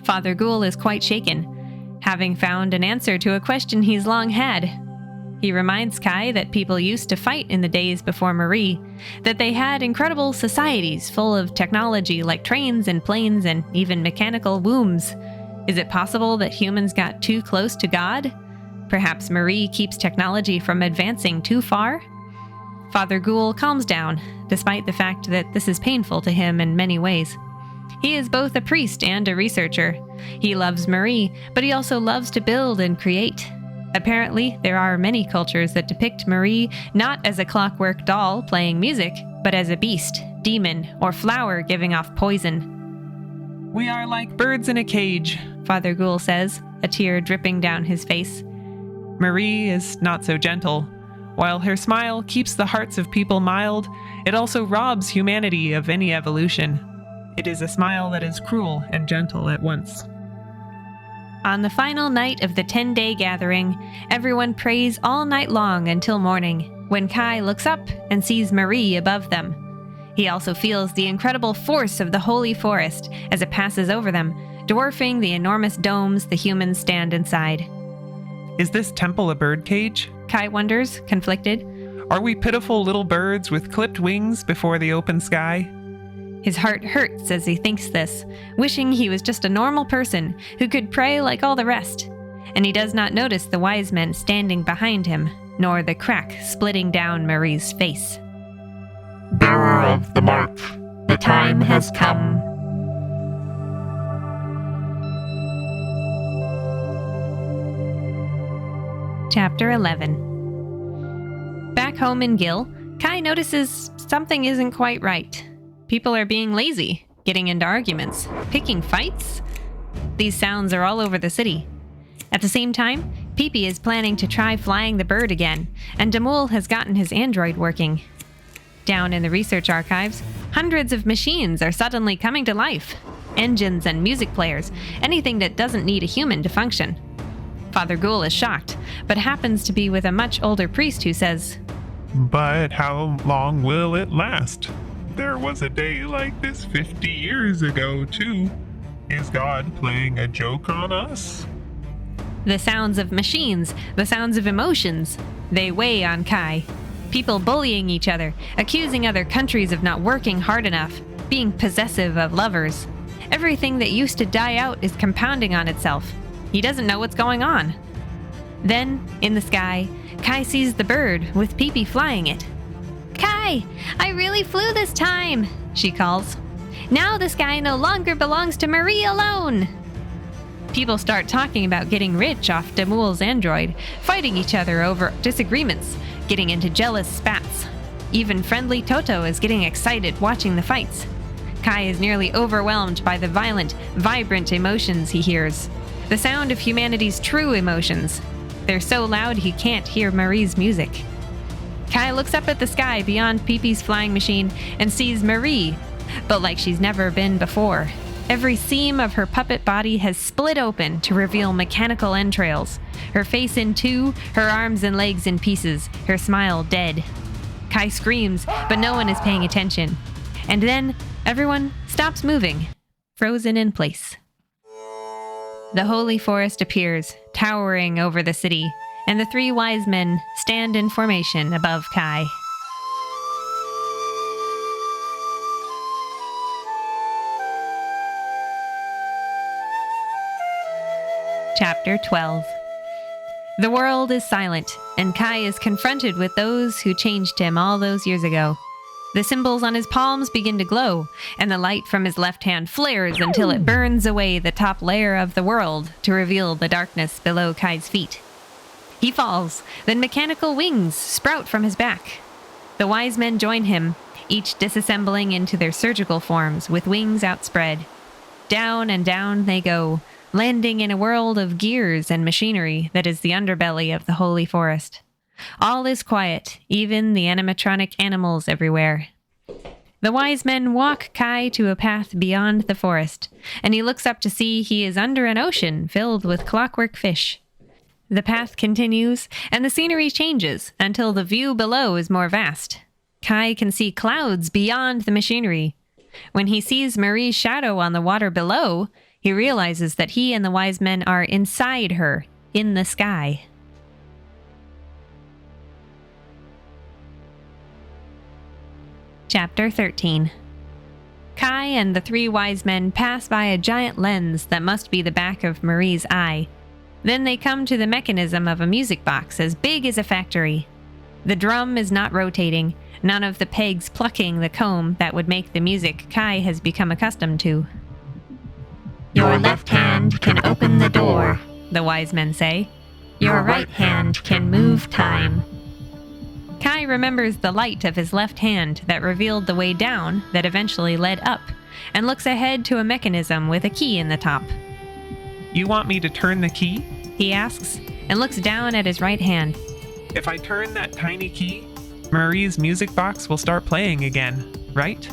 Father Ghoul is quite shaken, having found an answer to a question he's long had. He reminds Kai that people used to fight in the days before Marie, that they had incredible societies full of technology like trains and planes and even mechanical wombs. Is it possible that humans got too close to God? Perhaps Marie keeps technology from advancing too far? Father Ghoul calms down, despite the fact that this is painful to him in many ways. He is both a priest and a researcher. He loves Marie, but he also loves to build and create. Apparently, there are many cultures that depict Marie not as a clockwork doll playing music, but as a beast, demon, or flower giving off poison. We are like birds in a cage, Father Ghoul says, a tear dripping down his face. Marie is not so gentle. While her smile keeps the hearts of people mild, it also robs humanity of any evolution. It is a smile that is cruel and gentle at once. On the final night of the 10-day gathering, everyone prays all night long until morning, when Kai looks up and sees Marie above them. He also feels the incredible force of the holy forest as it passes over them, dwarfing the enormous domes the humans stand inside. Is this temple a birdcage? Kai wonders, conflicted. Are we pitiful little birds with clipped wings before the open sky? His heart hurts as he thinks this, wishing he was just a normal person who could pray like all the rest. And he does not notice the wise men standing behind him, nor the crack splitting down Marie's face. Bearer of the mark, the time has come. Chapter 11. Back home in Gil, Kai notices something isn't quite right. People are being lazy, getting into arguments, picking fights. These sounds are all over the city. At the same time, Pee-Pee is planning to try flying the bird again, and Damul has gotten his android working. Down in the research archives, hundreds of machines are suddenly coming to life. Engines and music players, anything that doesn't need a human to function. Father Ghoul is shocked, but happens to be with a much older priest who says, But how long will it last? There was a day like this 50 years ago, too. Is God playing a joke on us? The sounds of machines, the sounds of emotions, they weigh on Kai. People bullying each other, accusing other countries of not working hard enough, being possessive of lovers. Everything that used to die out is compounding on itself. He doesn't know what's going on. Then, in the sky, Kai sees the bird with Pee-Pee flying it. Kai, I really flew this time, she calls. Now the sky no longer belongs to Marie alone. People start talking about getting rich off Damul's android, fighting each other over disagreements, getting into jealous spats. Even friendly Toto is getting excited watching the fights. Kai is nearly overwhelmed by the violent, vibrant emotions he hears. The sound of humanity's true emotions. They're so loud he can't hear Marie's music. Kai looks up at the sky beyond Pee-Pee's flying machine and sees Marie, but like she's never been before. Every seam of her puppet body has split open to reveal mechanical entrails. Her face in two, her arms and legs in pieces, her smile dead. Kai screams, but no one is paying attention. And then, everyone stops moving, frozen in place. The holy forest appears, towering over the city, and the three wise men stand in formation above Kai. Chapter 12. The world is silent, and Kai is confronted with those who changed him all those years ago. The symbols on his palms begin to glow, and the light from his left hand flares until it burns away the top layer of the world to reveal the darkness below Kai's feet. He falls, then mechanical wings sprout from his back. The wise men join him, each disassembling into their surgical forms with wings outspread. Down and down they go, landing in a world of gears and machinery that is the underbelly of the holy forest. All is quiet, even the animatronic animals everywhere. The wise men walk Kai to a path beyond the forest, and he looks up to see he is under an ocean filled with clockwork fish. The path continues, and the scenery changes until the view below is more vast. Kai can see clouds beyond the machinery. When he sees Marie's shadow on the water below, he realizes that he and the wise men are inside her, in the sky. Chapter 13. Kai and the three wise men pass by a giant lens that must be the back of Marie's eye. Then they come to the mechanism of a music box as big as a factory. The drum is not rotating, none of the pegs plucking the comb that would make the music Kai has become accustomed to. Your left hand can open the door, the wise men say. Your right hand can move time. Kai remembers the light of his left hand that revealed the way down that eventually led up, and looks ahead to a mechanism with a key in the top. You want me to turn the key? He asks, and looks down at his right hand. If I turn that tiny key, Marie's music box will start playing again, right?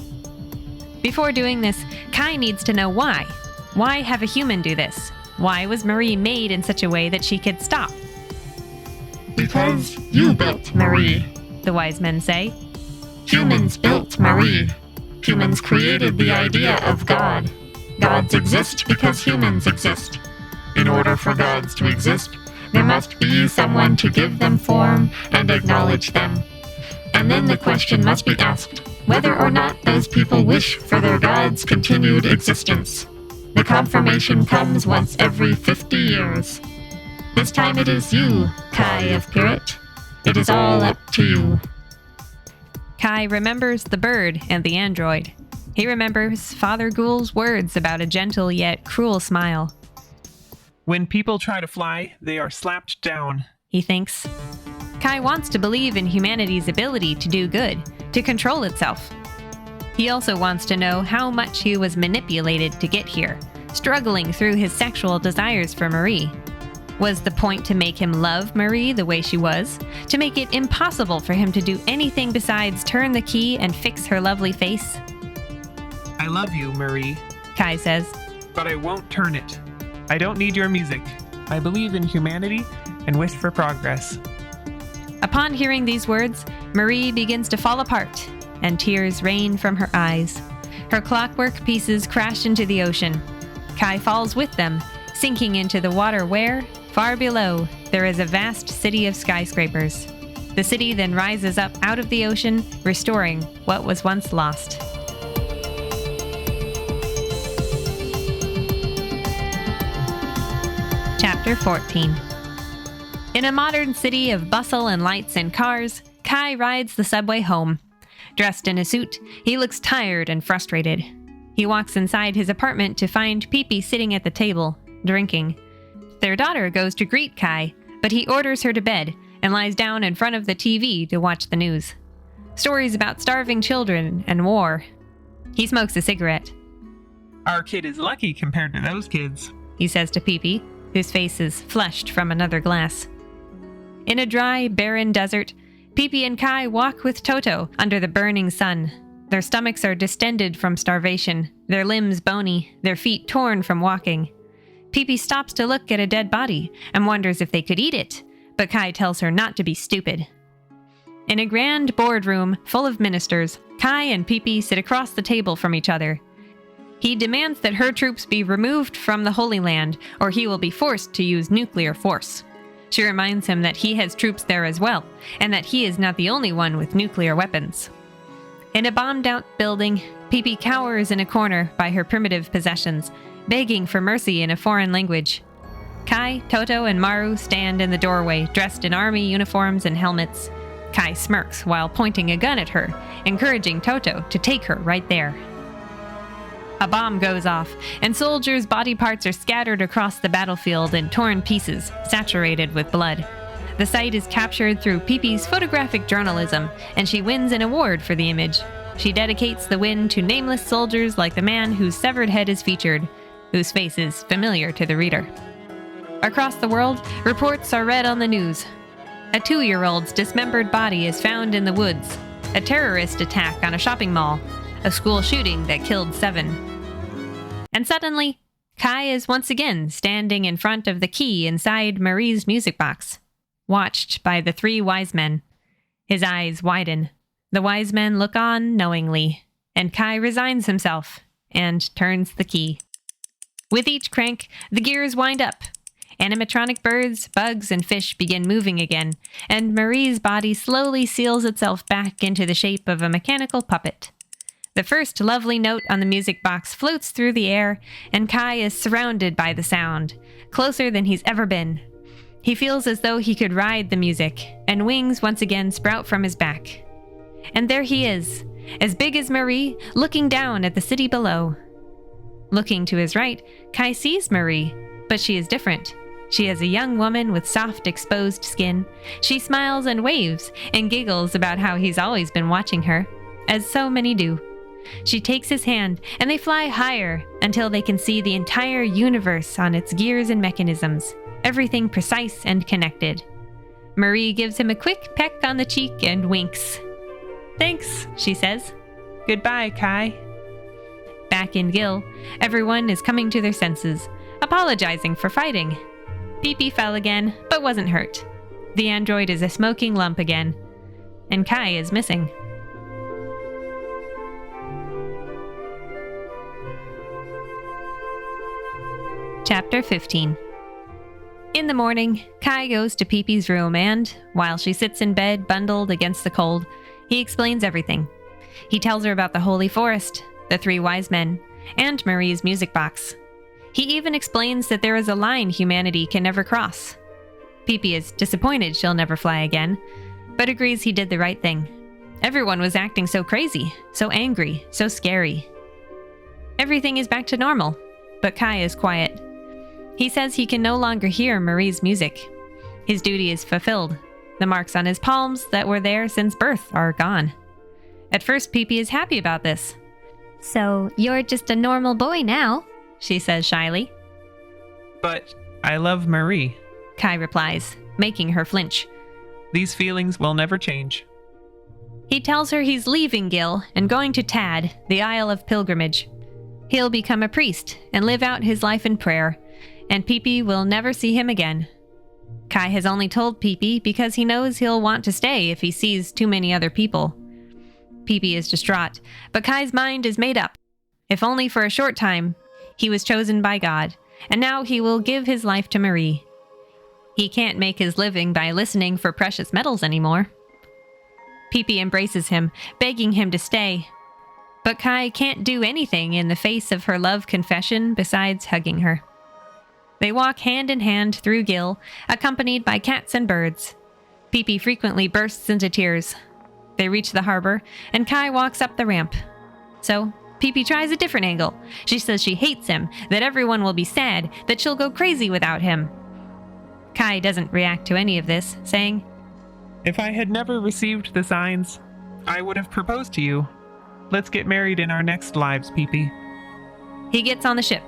Before doing this, Kai needs to know why. Why have a human do this? Why was Marie made in such a way that she could stop? Because you built Marie, the wise men say. Humans built Marie. Humans created the idea of God. Gods exist because humans exist. In order for gods to exist, There must be someone to give them form and acknowledge them. And then the question must be asked, whether or not those people wish for their god's continued existence. The confirmation comes once every 50 years. This time it is you, Kai of Pirate. It is all up to you. Kai remembers the bird and the android. He remembers Father Ghoul's words about a gentle yet cruel smile. When people try to fly, they are slapped down. He thinks. Kai wants to believe in humanity's ability to do good, to control itself. He also wants to know how much he was manipulated to get here, struggling through his sexual desires for Marie. Was the point to make him love Marie the way she was? To make it impossible for him to do anything besides turn the key and fix her lovely face? I love you, Marie, Kai says. but I won't turn it. I don't need your music. I believe in humanity and wish for progress. Upon hearing these words, Marie begins to fall apart, and tears rain from her eyes. Her clockwork pieces crash into the ocean. Kai falls with them, sinking into the water where, far below, there is a vast city of skyscrapers. The city then rises up out of the ocean, restoring what was once lost. Chapter 14. In a modern city of bustle and lights and cars, Kai rides the subway home. Dressed in a suit, he looks tired and frustrated. He walks inside his apartment to find Pee-Pee sitting at the table, drinking. Their daughter goes to greet Kai, but he orders her to bed and lies down in front of the TV to watch the news. Stories about starving children and war. He smokes a cigarette. Our kid is lucky compared to those kids, He says to Pee-Pee, whose face is flushed from another glass. In a dry, barren desert, Pee-Pee and Kai walk with Toto under the burning sun. Their stomachs are distended from starvation, their limbs bony, their feet torn from walking. Pee-Pee stops to look at a dead body and wonders if they could eat it, but Kai tells her not to be stupid. In a grand boardroom full of ministers, Kai and Pee-Pee sit across the table from each other. He demands that her troops be removed from the Holy Land, or he will be forced to use nuclear force. She reminds him that he has troops there as well, and that he is not the only one with nuclear weapons. In a bombed-out building, Pee-Pee cowers in a corner by her primitive possessions, begging for mercy in a foreign language. Kai, Toto, and Maru stand in the doorway, dressed in army uniforms and helmets. Kai smirks while pointing a gun at her, encouraging Toto to take her right there. A bomb goes off, and soldiers' body parts are scattered across the battlefield in torn pieces, saturated with blood. The sight is captured through Pee-Pee's photographic journalism, and she wins an award for the image. She dedicates the win to nameless soldiers like the man whose severed head is featured, whose face is familiar to the reader. Across the world, reports are read on the news. A 2-year-old's dismembered body is found in the woods, a terrorist attack on a shopping mall, a school shooting that killed 7. And suddenly, Kai is once again standing in front of the key inside Marie's music box, watched by the 3 wise men. His eyes widen. The wise men look on knowingly, and Kai resigns himself and turns the key. With each crank, the gears wind up. Animatronic birds, bugs, and fish begin moving again, and Marie's body slowly seals itself back into the shape of a mechanical puppet. The first lovely note on the music box floats through the air, and Kai is surrounded by the sound, closer than he's ever been. He feels as though he could ride the music, and wings once again sprout from his back. And there he is, as big as Marie, looking down at the city below. Looking to his right, Kai sees Marie, but she is different. She is a young woman with soft, exposed skin. She smiles and waves, and giggles about how he's always been watching her, as so many do. She takes his hand, and they fly higher until they can see the entire universe on its gears and mechanisms, everything precise and connected. Marie gives him a quick peck on the cheek and winks. "Thanks," she says. Goodbye, Kai. Back in Gil, everyone is coming to their senses, apologizing for fighting. Pee-Pee fell again, but wasn't hurt. The android is a smoking lump again, and Kai is missing. Chapter 15. In the morning, Kai goes to Pipi's room and, while she sits in bed bundled against the cold, he explains everything. He tells her about the holy forest, the 3 wise men, and Marie's music box. He even explains that there is a line humanity can never cross. Pipi is disappointed she'll never fly again, but agrees he did the right thing. Everyone was acting so crazy, so angry, so scary. Everything is back to normal, but Kai is quiet. He says he can no longer hear Marie's music. His duty is fulfilled. The marks on his palms that were there since birth are gone. At first, Pipi is happy about this. So, you're just a normal boy now, she says shyly. But I love Marie, Kai replies, making her flinch. These feelings will never change. He tells her he's leaving Gil and going to Tad, the Isle of Pilgrimage. He'll become a priest and live out his life in prayer, and Pipi will never see him again. Kai has only told Pipi because he knows he'll want to stay if he sees too many other people. Pipi is distraught, but Kai's mind is made up. If only for a short time, he was chosen by God, and now he will give his life to Marie. He can't make his living by listening for precious metals anymore. Pipi embraces him, begging him to stay. But Kai can't do anything in the face of her love confession besides hugging her. They walk hand in hand through Gil, accompanied by cats and birds. Pipi frequently bursts into tears. They reach the harbor, and Kai walks up the ramp. So, Pipi tries a different angle. She says she hates him, that everyone will be sad, that she'll go crazy without him. Kai doesn't react to any of this, saying, If I had never received the signs, I would have proposed to you. Let's get married in our next lives, Pipi. He gets on the ship,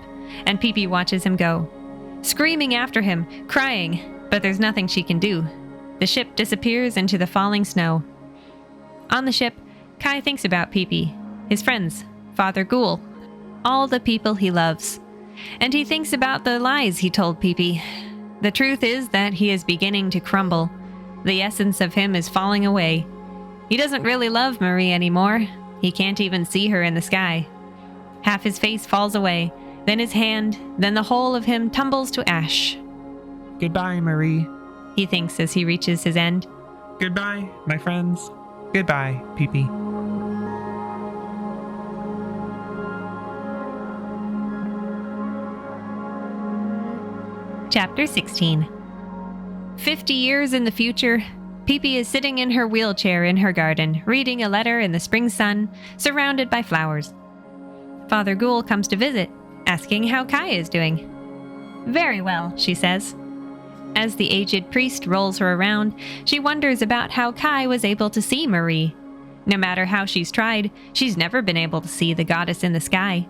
and Pipi watches him go. Screaming after him, crying, but there's nothing she can do. The ship disappears into the falling snow. On the ship, Kai thinks about Pipi, his friends, Father Ghoul, all the people he loves. And he thinks about the lies he told Pipi. The truth is that he is beginning to crumble. The essence of him is falling away. He doesn't really love Marie anymore. He can't even see her in the sky. Half his face falls away, then his hand, then the whole of him tumbles to ash. Goodbye, Marie, he thinks as he reaches his end. Goodbye, my friends. Goodbye, Pipi. Chapter 16. 50 years in the future, Pipi is sitting in her wheelchair in her garden, reading a letter in the spring sun, surrounded by flowers. Father Ghoul comes to visit, asking how Kai is doing. Very well, she says. As the aged priest rolls her around, she wonders about how Kai was able to see Marie. No matter how she's tried, she's never been able to see the goddess in the sky.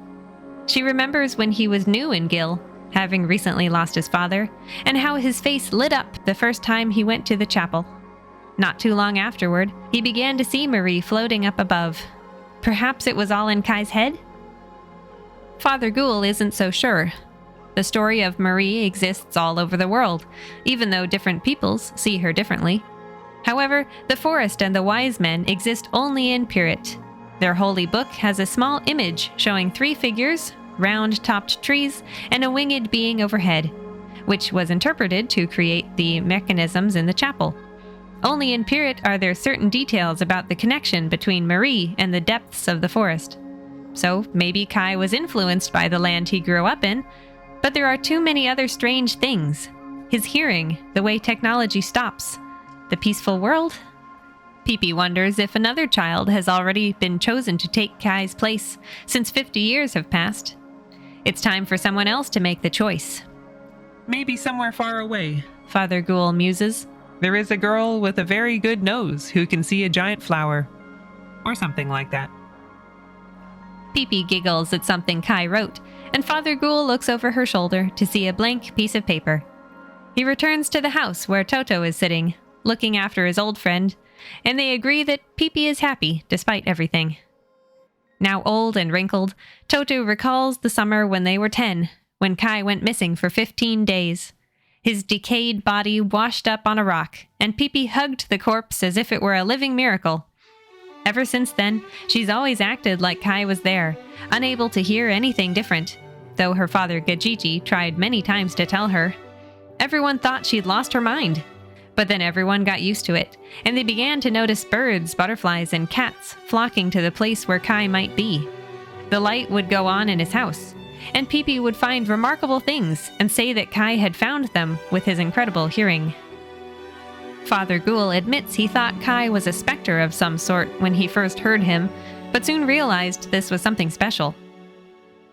She remembers when he was new in Gil, having recently lost his father, and how his face lit up the first time he went to the chapel. Not too long afterward, he began to see Marie floating up above. Perhaps it was all in Kai's head? Father Ghoul isn't so sure. The story of Marie exists all over the world, even though different peoples see her differently. However, the forest and the wise men exist only in Pirit. Their holy book has a small image showing 3 figures, round-topped trees, and a winged being overhead, which was interpreted to create the mechanisms in the chapel. Only in Pirit are there certain details about the connection between Marie and the depths of the forest. So maybe Kai was influenced by the land he grew up in, but there are too many other strange things. His hearing, the way technology stops, the peaceful world. Pipi wonders if another child has already been chosen to take Kai's place, since 50 years have passed. It's time for someone else to make the choice. Maybe somewhere far away, Father Ghoul muses. There is a girl with a very good nose who can see a giant flower. Or something like that. Pipi giggles at something Kai wrote, and Father Ghoul looks over her shoulder to see a blank piece of paper. He returns to the house where Toto is sitting, looking after his old friend, and they agree that Pipi is happy despite everything. Now old and wrinkled, Toto recalls the summer when they were 10, when Kai went missing for 15 days. His decayed body washed up on a rock, and Pipi hugged the corpse as if it were a living miracle. Ever since then, she's always acted like Kai was there, unable to hear anything different, though her father Gajiji tried many times to tell her. Everyone thought she'd lost her mind. But then everyone got used to it, and they began to notice birds, butterflies, and cats flocking to the place where Kai might be. The light would go on in his house, and Pee-Pee would find remarkable things and say that Kai had found them with his incredible hearing. Father Ghoul admits he thought Kai was a specter of some sort when he first heard him, but soon realized this was something special.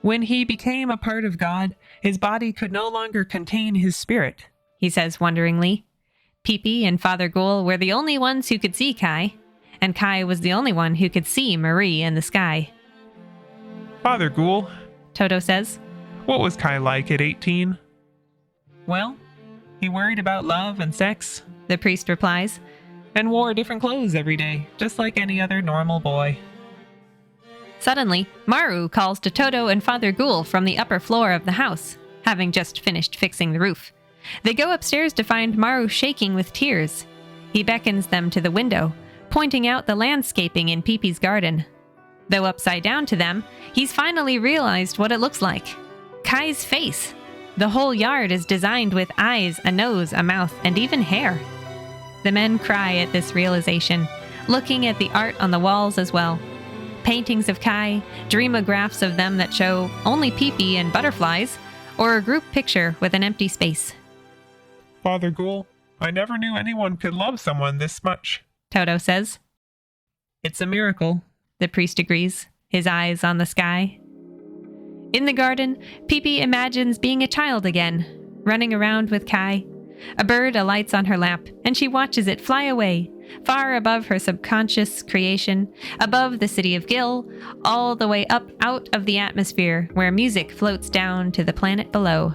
When he became a part of God, his body could no longer contain his spirit, he says wonderingly. Pee-Pee and Father Ghoul were the only ones who could see Kai, and Kai was the only one who could see Marie in the sky. Father Ghoul, Toto says. What was Kai like at 18? Well, he worried about love and sex, The priest replies. and wore different clothes every day, just like any other normal boy. Suddenly, Maru calls to Toto and Father Ghoul from the upper floor of the house, having just finished fixing the roof. They go upstairs to find Maru shaking with tears. He beckons them to the window, pointing out the landscaping in Pee-Pee's garden. Though upside down to them, he's finally realized what it looks like. Kai's face. The whole yard is designed with eyes, a nose, a mouth, and even hair. The men cry at this realization, looking at the art on the walls as well. Paintings of Kai, dreamographs of them that show only Pee-Pee and butterflies, or a group picture with an empty space. Father Ghoul, I never knew anyone could love someone this much. Toto says. It's a miracle. The priest agrees, his eyes on the sky. In the garden, Pee-Pee imagines being a child again, running around with Kai. A bird alights on her lap, and she watches it fly away, far above her subconscious creation, above the city of Gil, all the way up out of the atmosphere where music floats down to the planet below.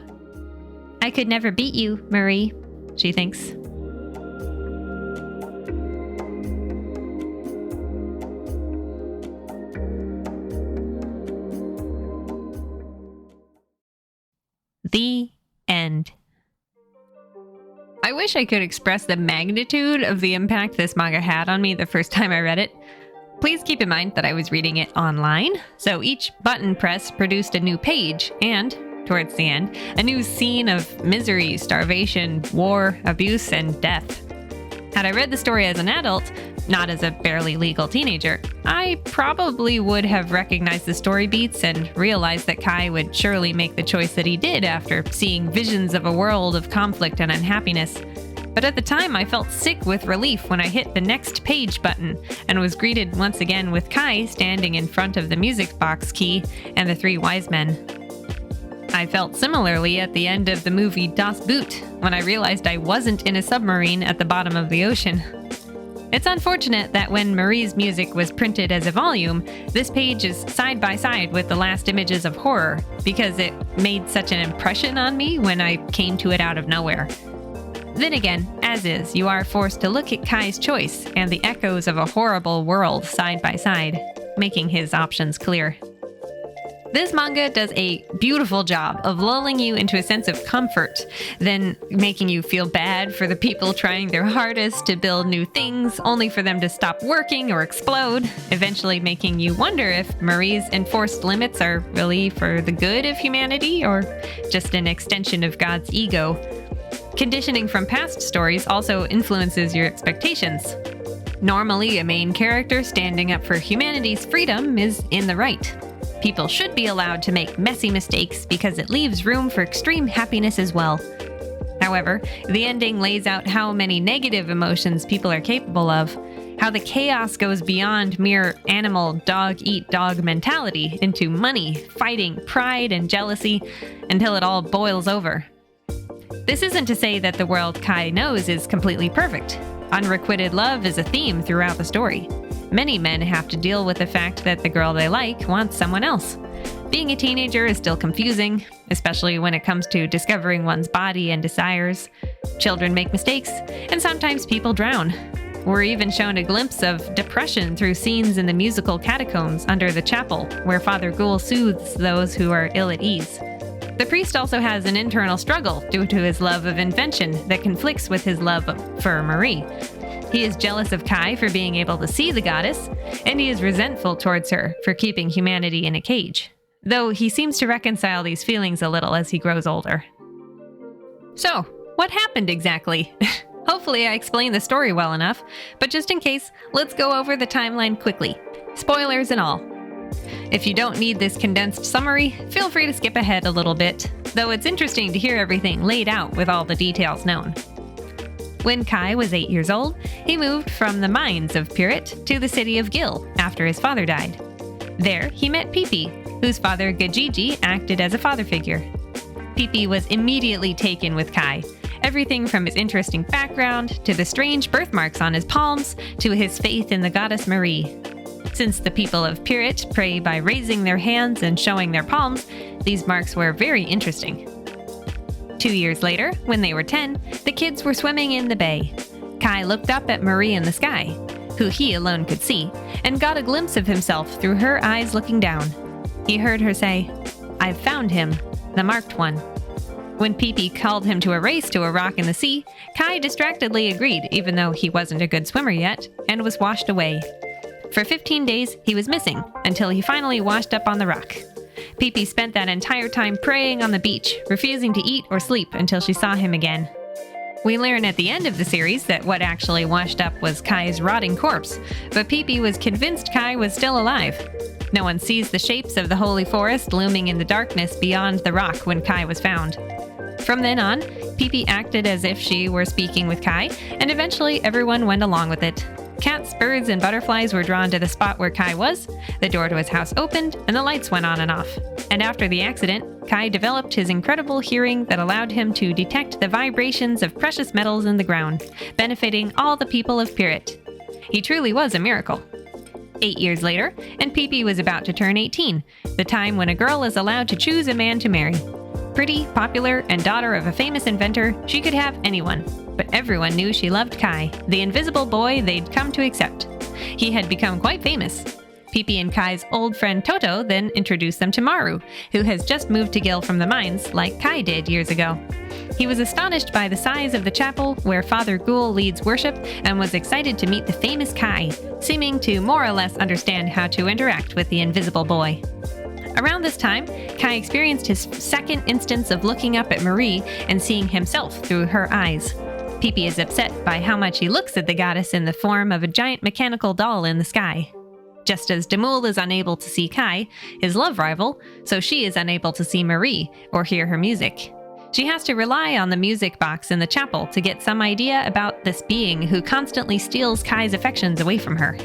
I could never beat you, Marie, she thinks. The end. I wish I could express the magnitude of the impact this manga had on me the first time I read it. Please keep in mind that I was reading it online, so each button press produced a new page and, towards the end, a new scene of misery, starvation, war, abuse, and death. Had I read the story as an adult, not as a barely legal teenager, I probably would have recognized the story beats and realized that Kai would surely make the choice that he did after seeing visions of a world of conflict and unhappiness. But at the time, I felt sick with relief when I hit the next page button and was greeted once again with Kai standing in front of the music box key and the three wise men. I felt similarly at the end of the movie Das Boot when I realized I wasn't in a submarine at the bottom of the ocean. It's unfortunate that when Marie's music was printed as a volume, this page is side by side with the last images of horror, because it made such an impression on me when I came to it out of nowhere. Then again, as is, you are forced to look at Kai's choice and the echoes of a horrible world side by side, making his options clear. This manga does a beautiful job of lulling you into a sense of comfort, then making you feel bad for the people trying their hardest to build new things, only for them to stop working or explode, eventually making you wonder if Marie's enforced limits are really for the good of humanity or just an extension of God's ego. Conditioning from past stories also influences your expectations. Normally, a main character standing up for humanity's freedom is in the right. People should be allowed to make messy mistakes because it leaves room for extreme happiness as well. However, the ending lays out how many negative emotions people are capable of, how the chaos goes beyond mere animal dog-eat-dog mentality into money, fighting, pride, and jealousy until it all boils over. This isn't to say that the world Kai knows is completely perfect. Unrequited love is a theme throughout the story. Many men have to deal with the fact that the girl they like wants someone else. Being a teenager is still confusing, especially when it comes to discovering one's body and desires. Children make mistakes, and sometimes people drown. We're even shown a glimpse of depression through scenes in the musical catacombs under the chapel, where Father Ghoul soothes those who are ill at ease. The priest also has an internal struggle due to his love of invention that conflicts with his love for Marie. He is jealous of Kai for being able to see the goddess, and he is resentful towards her for keeping humanity in a cage, though he seems to reconcile these feelings a little as he grows older. So, what happened exactly? Hopefully I explained the story well enough, but just in case, let's go over the timeline quickly. Spoilers and all. If you don't need this condensed summary, feel free to skip ahead a little bit, though it's interesting to hear everything laid out with all the details known. When Kai was 8 years old, he moved from the mines of Pirit to the city of Gil after his father died. There, he met Pipi, whose father Gajiji acted as a father figure. Pipi was immediately taken with Kai, everything from his interesting background to the strange birthmarks on his palms to his faith in the goddess Marie. Since the people of Pirit pray by raising their hands and showing their palms, these marks were very interesting. 2 years later, when they were 10, the kids were swimming in the bay. Kai looked up at Marie in the sky, who he alone could see, and got a glimpse of himself through her eyes looking down. He heard her say, "I've found him, the marked one." When Pipi called him to a race to a rock in the sea, Kai distractedly agreed, even though he wasn't a good swimmer yet, and was washed away. For 15 days, he was missing, until he finally washed up on the rock. Pipi spent that entire time praying on the beach, refusing to eat or sleep until she saw him again. We learn at the end of the series that what actually washed up was Kai's rotting corpse, but Pipi was convinced Kai was still alive. No one sees the shapes of the holy forest looming in the darkness beyond the rock when Kai was found. From then on, Pipi acted as if she were speaking with Kai, and eventually everyone went along with it. Cats, birds, and butterflies were drawn to the spot where Kai was, the door to his house opened, and the lights went on and off. And after the accident, Kai developed his incredible hearing that allowed him to detect the vibrations of precious metals in the ground, benefiting all the people of Pirit. He truly was a miracle. 8 years later, and Pipi was about to turn 18, the time when a girl is allowed to choose a man to marry. Pretty, popular, and daughter of a famous inventor, she could have anyone. But everyone knew she loved Kai, the invisible boy they'd come to accept. He had become quite famous. Pipi and Kai's old friend Toto then introduced them to Maru, who has just moved to Gil from the mines, like Kai did years ago. He was astonished by the size of the chapel where Father Ghoul leads worship and was excited to meet the famous Kai, seeming to more or less understand how to interact with the invisible boy. Around this time, Kai experienced his second instance of looking up at Marie and seeing himself through her eyes. Pipi is upset by how much he looks at the goddess in the form of a giant mechanical doll in the sky. Just as Demul is unable to see Kai, his love rival, so she is unable to see Marie or hear her music. She has to rely on the music box in the chapel to get some idea about this being who constantly steals Kai's affections away from her.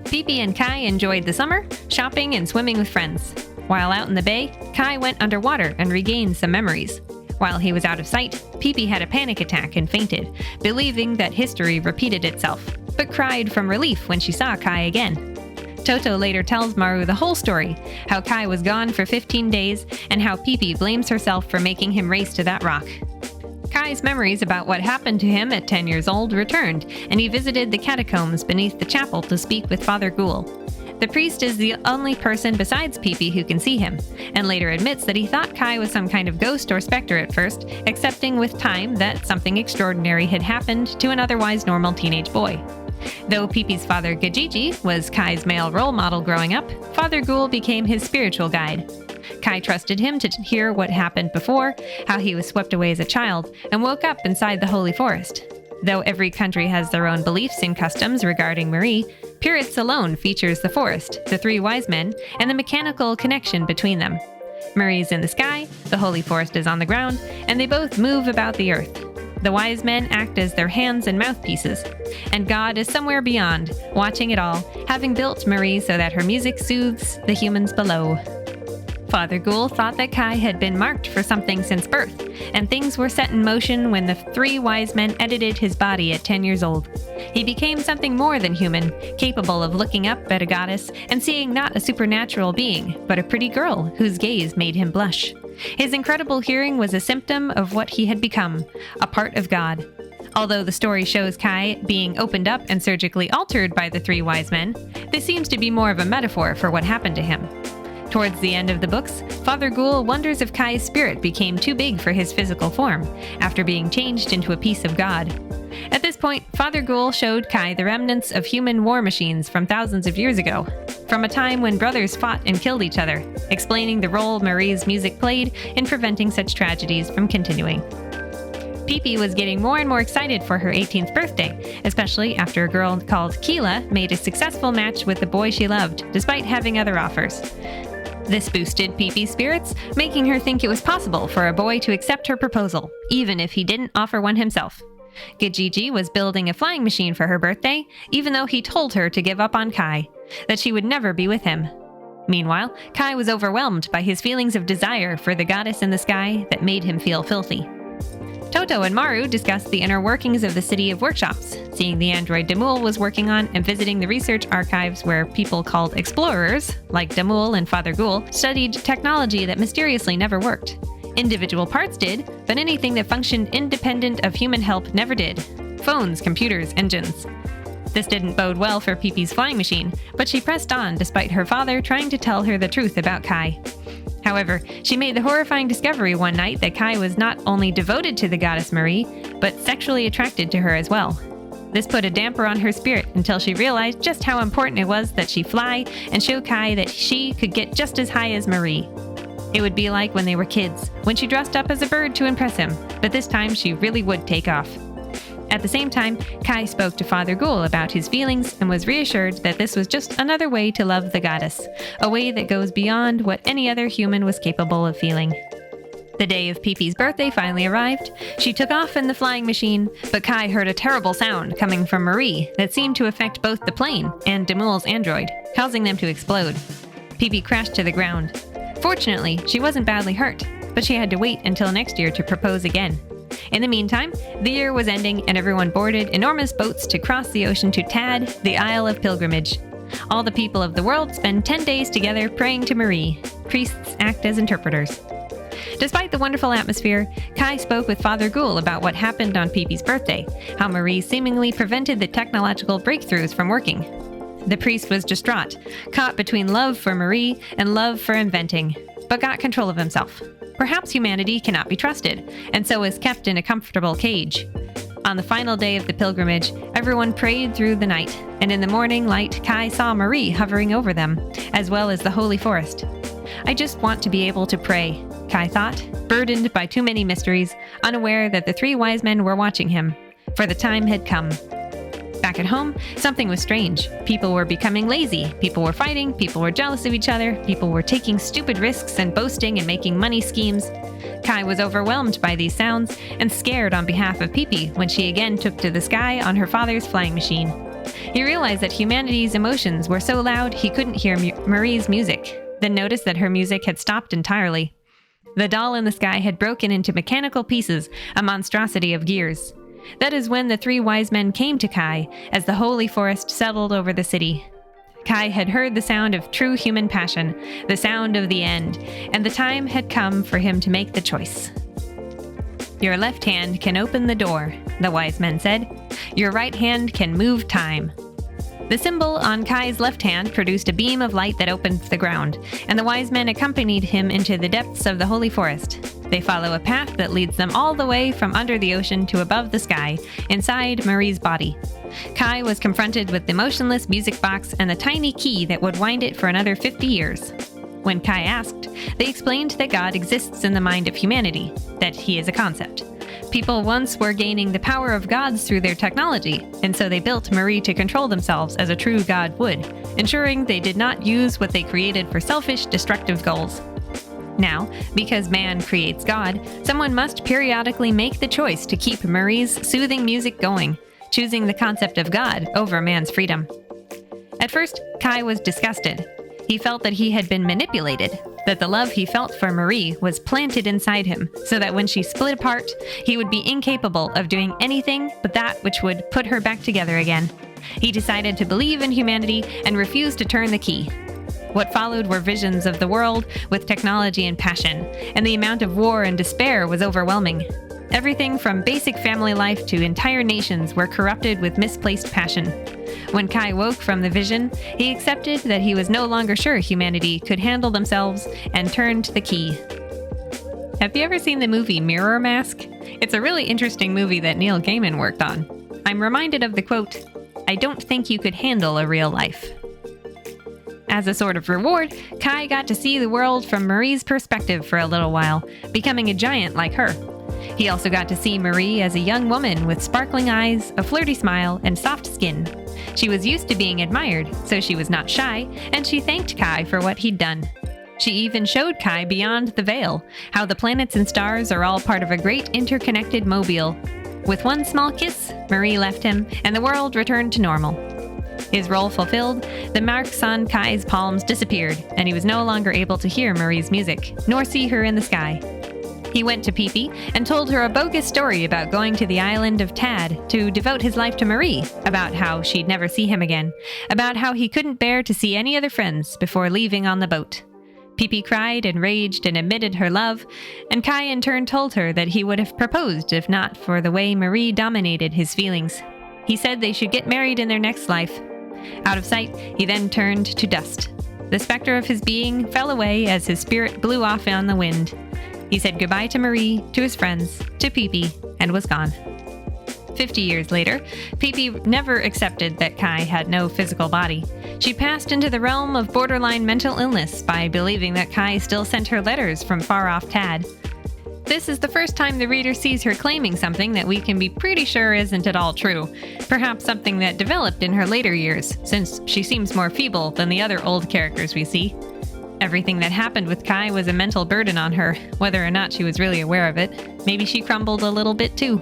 Pipi and Kai enjoyed the summer, shopping and swimming with friends. While out in the bay, Kai went underwater and regained some memories. While he was out of sight, Pipi had a panic attack and fainted, believing that history repeated itself, but cried from relief when she saw Kai again. Toto later tells Maru the whole story, how Kai was gone for 15 days, and how Pipi blames herself for making him race to that rock. Kai's memories about what happened to him at 10 years old returned, and he visited the catacombs beneath the chapel to speak with Father Ghoul. The priest is the only person besides Pipi who can see him, and later admits that he thought Kai was some kind of ghost or specter at first, accepting with time that something extraordinary had happened to an otherwise normal teenage boy. Though Pipi's father Gajiji was Kai's male role model growing up, Father Ghoul became his spiritual guide. Kai trusted him to hear what happened before, how he was swept away as a child, and woke up inside the holy forest. Though every country has their own beliefs and customs regarding Marie, Pirit's alone features the forest, the three wise men, and the mechanical connection between them. Marie's in the sky, the holy forest is on the ground, and they both move about the earth. The wise men act as their hands and mouthpieces, and God is somewhere beyond, watching it all, having built Marie so that her music soothes the humans below. Father Ghoul thought that Kai had been marked for something since birth, and things were set in motion when the three wise men edited his body at 10 years old. He became something more than human, capable of looking up at a goddess and seeing not a supernatural being, but a pretty girl whose gaze made him blush. His incredible hearing was a symptom of what he had become, a part of God. Although the story shows Kai being opened up and surgically altered by the three wise men, this seems to be more of a metaphor for what happened to him. Towards the end of the books, Father Ghoul wonders if Kai's spirit became too big for his physical form, after being changed into a piece of God. At this point, Father Ghoul showed Kai the remnants of human war machines from thousands of years ago, from a time when brothers fought and killed each other, explaining the role Marie's music played in preventing such tragedies from continuing. Pipi was getting more and more excited for her 18th birthday, especially after a girl called Keela made a successful match with the boy she loved, despite having other offers. This boosted Pipi's spirits, making her think it was possible for a boy to accept her proposal, even if he didn't offer one himself. Gajiji was building a flying machine for her birthday, even though he told her to give up on Kai, that she would never be with him. Meanwhile, Kai was overwhelmed by his feelings of desire for the goddess in the sky that made him feel filthy. Toto and Maru discussed the inner workings of the City of Workshops, seeing the android Damul was working on and visiting the research archives where people called explorers, like Damul and Father Ghoul, studied technology that mysteriously never worked. Individual parts did, but anything that functioned independent of human help never did. Phones, computers, engines. This didn't bode well for Pipi's flying machine, but she pressed on despite her father trying to tell her the truth about Kai. However, she made the horrifying discovery one night that Kai was not only devoted to the goddess Marie, but sexually attracted to her as well. This put a damper on her spirit until she realized just how important it was that she fly and show Kai that she could get just as high as Marie. It would be like when they were kids, when she dressed up as a bird to impress him, but this time she really would take off. At the same time, Kai spoke to Father Ghoul about his feelings and was reassured that this was just another way to love the goddess, a way that goes beyond what any other human was capable of feeling. The day of Pipi's birthday finally arrived. She took off in the flying machine, but Kai heard a terrible sound coming from Marie that seemed to affect both the plane and Damul's android, causing them to explode. Pipi crashed to the ground. Fortunately, she wasn't badly hurt, but she had to wait until next year to propose again. In the meantime, the year was ending and everyone boarded enormous boats to cross the ocean to Tad, the Isle of Pilgrimage. All the people of the world spend 10 days together praying to Marie. Priests act as interpreters. Despite the wonderful atmosphere, Kai spoke with Father Ghoul about what happened on Pipi's birthday, how Marie seemingly prevented the technological breakthroughs from working. The priest was distraught, caught between love for Marie and love for inventing, but got control of himself. Perhaps humanity cannot be trusted, and so is kept in a comfortable cage. On the final day of the pilgrimage, everyone prayed through the night, and in the morning light, Kai saw Marie hovering over them, as well as the holy forest. I just want to be able to pray, Kai thought, burdened by too many mysteries, unaware that the three wise men were watching him, for the time had come. Back at home, something was strange. People were becoming lazy, people were fighting, people were jealous of each other, people were taking stupid risks and boasting and making money schemes. Kai was overwhelmed by these sounds and scared on behalf of Pipi when she again took to the sky on her father's flying machine. He realized that humanity's emotions were so loud he couldn't hear Marie's music, then noticed that her music had stopped entirely. The doll in the sky had broken into mechanical pieces, a monstrosity of gears. That is when the three wise men came to Kai as the holy forest settled over the city. Kai had heard the sound of true human passion, the sound of the end, and the time had come for him to make the choice. Your left hand can open the door, the wise men said. Your right hand can move time. The symbol on Kai's left hand produced a beam of light that opened the ground, and the wise men accompanied him into the depths of the holy forest. They follow a path that leads them all the way from under the ocean to above the sky, inside Marie's body. Kai was confronted with the motionless music box and the tiny key that would wind it for another 50 years. When Kai asked, they explained that God exists in the mind of humanity, that he is a concept. People once were gaining the power of gods through their technology, and so they built Marie to control themselves as a true god would, ensuring they did not use what they created for selfish, destructive goals. Now, because man creates God, someone must periodically make the choice to keep Marie's soothing music going, choosing the concept of God over man's freedom. At first, Kai was disgusted. He felt that he had been manipulated, that the love he felt for Marie was planted inside him, so that when she split apart, he would be incapable of doing anything but that which would put her back together again. He decided to believe in humanity and refused to turn the key. What followed were visions of the world with technology and passion, and the amount of war and despair was overwhelming. Everything from basic family life to entire nations were corrupted with misplaced passion. When Kai woke from the vision, he accepted that he was no longer sure humanity could handle themselves and turned the key. Have you ever seen the movie Mirror Mask? It's a really interesting movie that Neil Gaiman worked on. I'm reminded of the quote, "I don't think you could handle a real life." As a sort of reward, Kai got to see the world from Marie's perspective for a little while, becoming a giant like her. He also got to see Marie as a young woman with sparkling eyes, a flirty smile, and soft skin. She was used to being admired, so she was not shy, and she thanked Kai for what he'd done. She even showed Kai beyond the veil, how the planets and stars are all part of a great interconnected mobile. With one small kiss, Marie left him, and the world returned to normal. His role fulfilled, the marks on Kai's palms disappeared, and he was no longer able to hear Marie's music, nor see her in the sky. He went to Pippi and told her a bogus story about going to the island of Tad to devote his life to Marie, about how she'd never see him again, about how he couldn't bear to see any other friends before leaving on the boat. Pippi cried and raged and admitted her love, and Kai in turn told her that he would have proposed if not for the way Marie dominated his feelings. He said they should get married in their next life. Out of sight, he then turned to dust. The specter of his being fell away as his spirit blew off on the wind. He said goodbye to Marie, to his friends, to Pippi, and was gone. 50 years later, Pippi never accepted that Kai had no physical body. She passed into the realm of borderline mental illness by believing that Kai still sent her letters from far-off Tad. This is the first time the reader sees her claiming something that we can be pretty sure isn't at all true, perhaps something that developed in her later years, since she seems more feeble than the other old characters we see. Everything that happened with Kai was a mental burden on her, whether or not she was really aware of it. Maybe she crumbled a little bit too.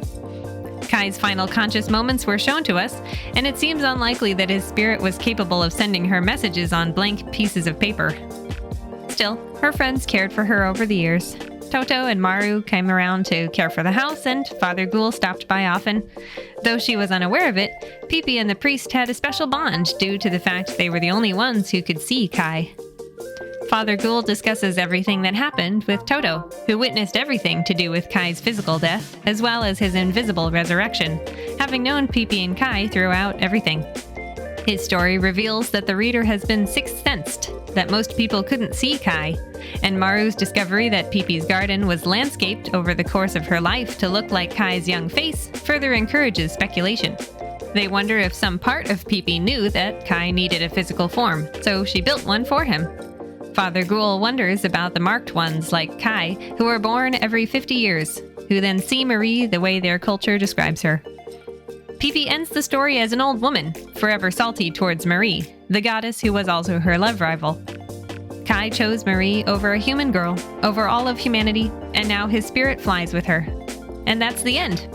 Kai's final conscious moments were shown to us, and it seems unlikely that his spirit was capable of sending her messages on blank pieces of paper. Still, her friends cared for her over the years. Toto and Maru came around to care for the house, and Father Ghoul stopped by often. Though she was unaware of it, Pippi and the priest had a special bond due to the fact they were the only ones who could see Kai. Father Ghoul discusses everything that happened with Toto, who witnessed everything to do with Kai's physical death, as well as his invisible resurrection, having known Pippi and Kai throughout everything. His story reveals that the reader has been sixth-sensed, that most people couldn't see Kai, and Maru's discovery that Pippi's garden was landscaped over the course of her life to look like Kai's young face further encourages speculation. They wonder if some part of Pippi knew that Kai needed a physical form, so she built one for him. Father Ghoul wonders about the marked ones like Kai, who are born every 50 years, who then see Marie the way their culture describes her. Pippi ends the story as an old woman, forever salty towards Marie, the goddess who was also her love rival. Kai chose Marie over a human girl, over all of humanity, and now his spirit flies with her. And that's the end.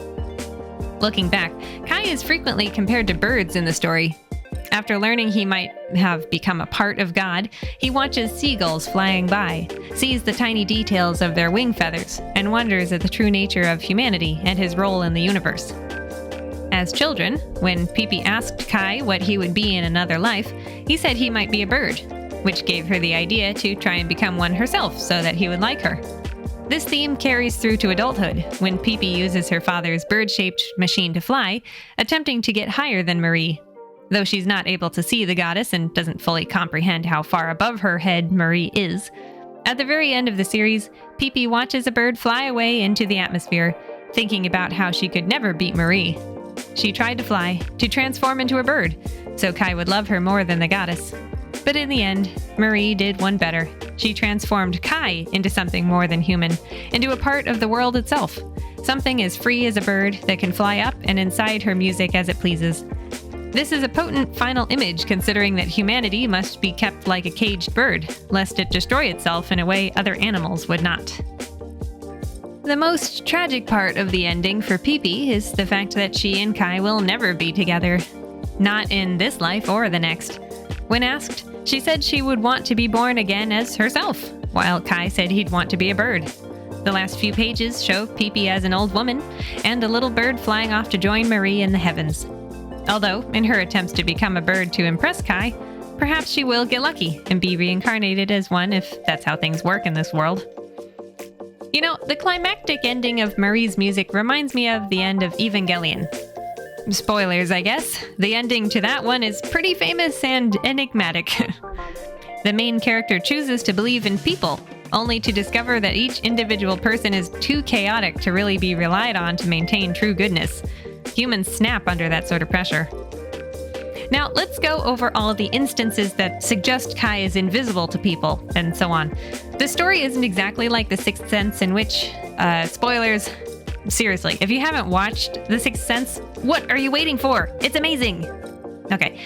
Looking back, Kai is frequently compared to birds in the story. After learning he might have become a part of God, he watches seagulls flying by, sees the tiny details of their wing feathers, and wonders at the true nature of humanity and his role in the universe. As children, when Pippi asked Kai what he would be in another life, he said he might be a bird, which gave her the idea to try and become one herself so that he would like her. This theme carries through to adulthood, when Pippi uses her father's bird-shaped machine to fly, attempting to get higher than Marie. Though she's not able to see the goddess and doesn't fully comprehend how far above her head Marie is, at the very end of the series, Pippi watches a bird fly away into the atmosphere, thinking about how she could never beat Marie. She tried to fly, to transform into a bird, so Kai would love her more than the goddess. But in the end, Marie did one better. She transformed Kai into something more than human, into a part of the world itself, something as free as a bird that can fly up and inside her music as it pleases. This is a potent final image, considering that humanity must be kept like a caged bird, lest it destroy itself in a way other animals would not. The most tragic part of the ending for Pippi is the fact that she and Kai will never be together. Not in this life or the next. When asked, she said she would want to be born again as herself, while Kai said he'd want to be a bird. The last few pages show Pippi as an old woman, and a little bird flying off to join Marie in the heavens. Although, in her attempts to become a bird to impress Kai, perhaps she will get lucky and be reincarnated as one if that's how things work in this world. You know, the climactic ending of Marie's music reminds me of the end of Evangelion. Spoilers, I guess. The ending to that one is pretty famous and enigmatic. The main character chooses to believe in people, only to discover that each individual person is too chaotic to really be relied on to maintain true goodness. Humans snap under that sort of pressure. Now, let's go over all of the instances that suggest Kai is invisible to people, and so on. The story isn't exactly like The Sixth Sense, in which, spoilers, Seriously, if you haven't watched The Sixth Sense, what are you waiting for? It's amazing! Okay,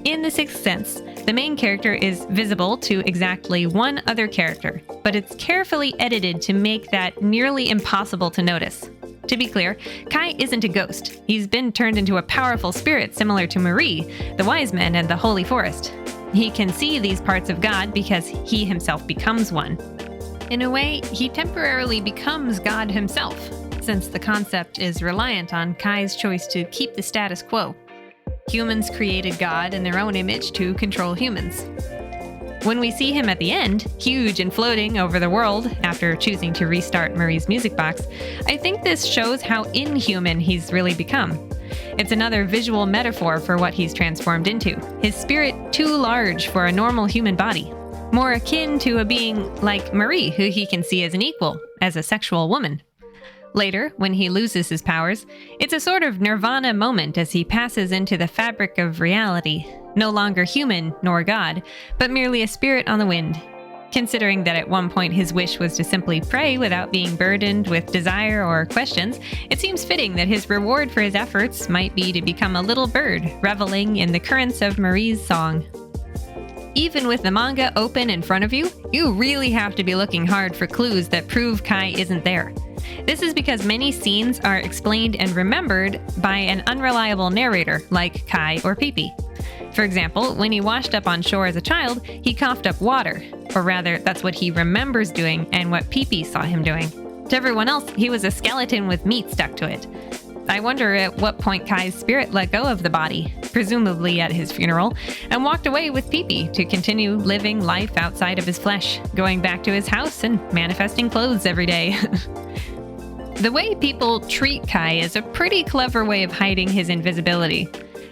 in The Sixth Sense, the main character is visible to exactly one other character, but it's carefully edited to make that nearly impossible to notice. To be clear, Kai isn't a ghost. He's been turned into a powerful spirit similar to Marie, the wise men, and the holy forest. He can see these parts of God because he himself becomes one. In a way, he temporarily becomes God himself, since the concept is reliant on Kai's choice to keep the status quo. Humans created God in their own image to control humans. When we see him at the end, huge and floating over the world after choosing to restart Marie's music box, I think this shows how inhuman he's really become. It's another visual metaphor for what he's transformed into, his spirit too large for a normal human body, more akin to a being like Marie, who he can see as an equal, as a sexual woman. Later, when he loses his powers, it's a sort of nirvana moment as he passes into the fabric of reality, no longer human nor God, but merely a spirit on the wind. Considering that at one point his wish was to simply pray without being burdened with desire or questions, it seems fitting that his reward for his efforts might be to become a little bird, reveling in the currents of Marie's song. Even with the manga open in front of you, you really have to be looking hard for clues that prove Kai isn't there. This is because many scenes are explained and remembered by an unreliable narrator like Kai or Pippi. For example, when he washed up on shore as a child, he coughed up water. Or rather, that's what he remembers doing and what Pippi saw him doing. To everyone else, he was a skeleton with meat stuck to it. I wonder at what point Kai's spirit let go of the body, presumably at his funeral, and walked away with Pippi to continue living life outside of his flesh, going back to his house and manifesting clothes every day. The way people treat Kai is a pretty clever way of hiding his invisibility.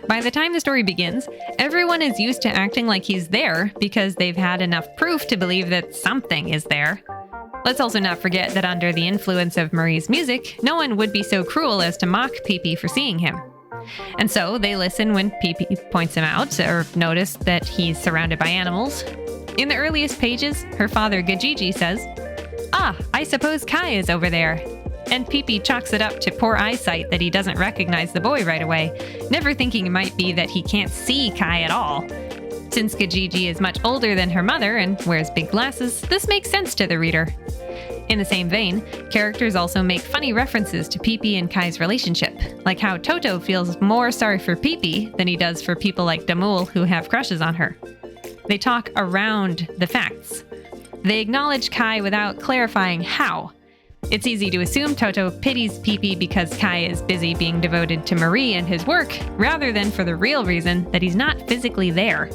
By the time the story begins, everyone is used to acting like he's there because they've had enough proof to believe that something is there. Let's also not forget that under the influence of Marie's music, no one would be so cruel as to mock Pippi for seeing him. And so they listen when Pippi points him out or notice that he's surrounded by animals. In the earliest pages, her father Gajiji says, "Ah, I suppose Kai is over there." And Pippi chalks it up to poor eyesight that he doesn't recognize the boy right away, never thinking it might be that he can't see Kai at all. Since Gajiji is much older than her mother and wears big glasses, this makes sense to the reader. In the same vein, characters also make funny references to Pippi and Kai's relationship, like how Toto feels more sorry for Pippi than he does for people like Damul who have crushes on her. They talk around the facts. They acknowledge Kai without clarifying how. It's easy to assume Toto pities Pippi because Kai is busy being devoted to Marie and his work, rather than for the real reason that he's not physically there.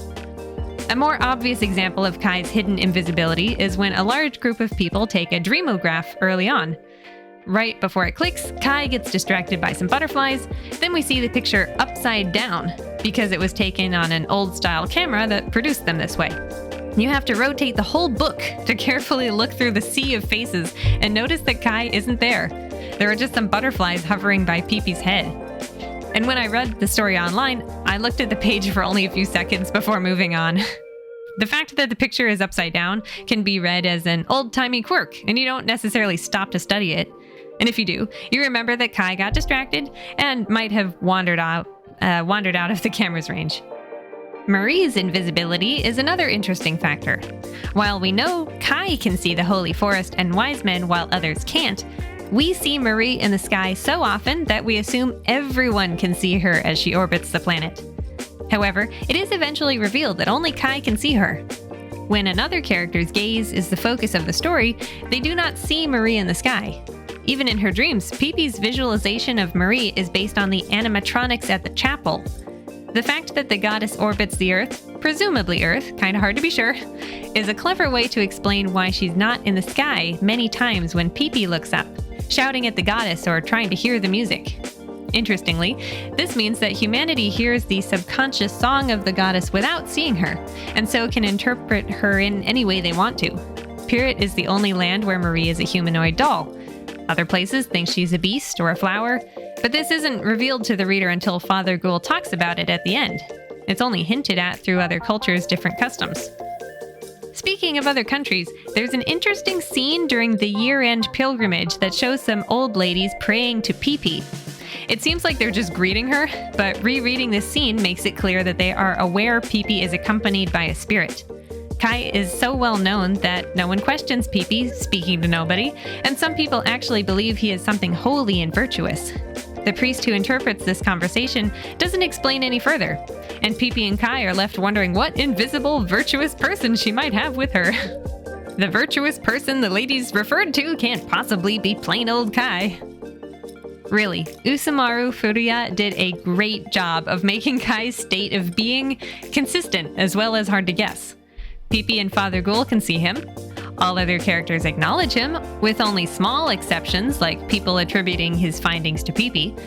A more obvious example of Kai's hidden invisibility is when a large group of people take a dreamograph early on. Right before it clicks, Kai gets distracted by some butterflies, then we see the picture upside down, because it was taken on an old-style camera that produced them this way. You have to rotate the whole book to carefully look through the sea of faces and notice that Kai isn't there. There are just some butterflies hovering by Pippi's head. And when I read the story online, I looked at the page for only a few seconds before moving on. The fact that the picture is upside down can be read as an old-timey quirk, and you don't necessarily stop to study it. And if you do, you remember that Kai got distracted and might have wandered out of the camera's range. Marie's invisibility is another interesting factor. While we know Kai can see the holy forest and wise men while others can't, we see Marie in the sky so often that we assume everyone can see her as she orbits the planet. However, it is eventually revealed that only Kai can see her. When another character's gaze is the focus of the story, they do not see Marie in the sky. Even in her dreams, Pippi's visualization of Marie is based on the animatronics at the chapel. The fact that the goddess orbits the Earth, presumably Earth, kinda hard to be sure, is a clever way to explain why she's not in the sky many times when Pippi looks up, shouting at the goddess or trying to hear the music. Interestingly, this means that humanity hears the subconscious song of the goddess without seeing her, and so can interpret her in any way they want to. Pirit is the only land where Marie is a humanoid doll. Other places think she's a beast or a flower, but this isn't revealed to the reader until Father Ghoul talks about it at the end. It's only hinted at through other cultures' different customs. Speaking of other countries, there's an interesting scene during the year-end pilgrimage that shows some old ladies praying to Pipi. It seems like they're just greeting her, but rereading this scene makes it clear that they are aware Pipi is accompanied by a spirit. Kai is so well known that no one questions Pipi, speaking to nobody, and some people actually believe he is something holy and virtuous. The priest who interprets this conversation doesn't explain any further, and Pipi and Kai are left wondering what invisible, virtuous person she might have with her. The virtuous person the ladies referred to can't possibly be plain old Kai. Really, Usamaru Furuya did a great job of making Kai's state of being consistent as well as hard to guess. Pipi and Father Ghoul can see him. All other characters acknowledge him, with only small exceptions like people attributing his findings to Pipi.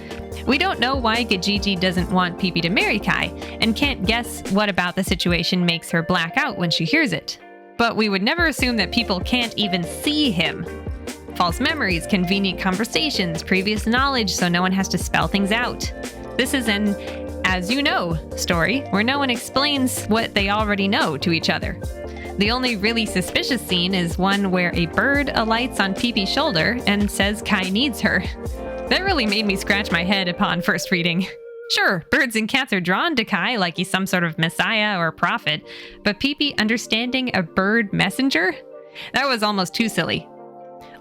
We don't know why Gajiji doesn't want Pipi to marry Kai, and can't guess what about the situation makes her black out when she hears it. But we would never assume that people can't even see him. False memories, convenient conversations, previous knowledge so no one has to spell things out. This is an as you know story where no one explains what they already know to each other. The only really suspicious scene is one where a bird alights on Pipi's shoulder and says Kai needs her. That really made me scratch my head upon first reading. Sure, birds and cats are drawn to Kai like he's some sort of messiah or prophet, but Pipi understanding a bird messenger? That was almost too silly.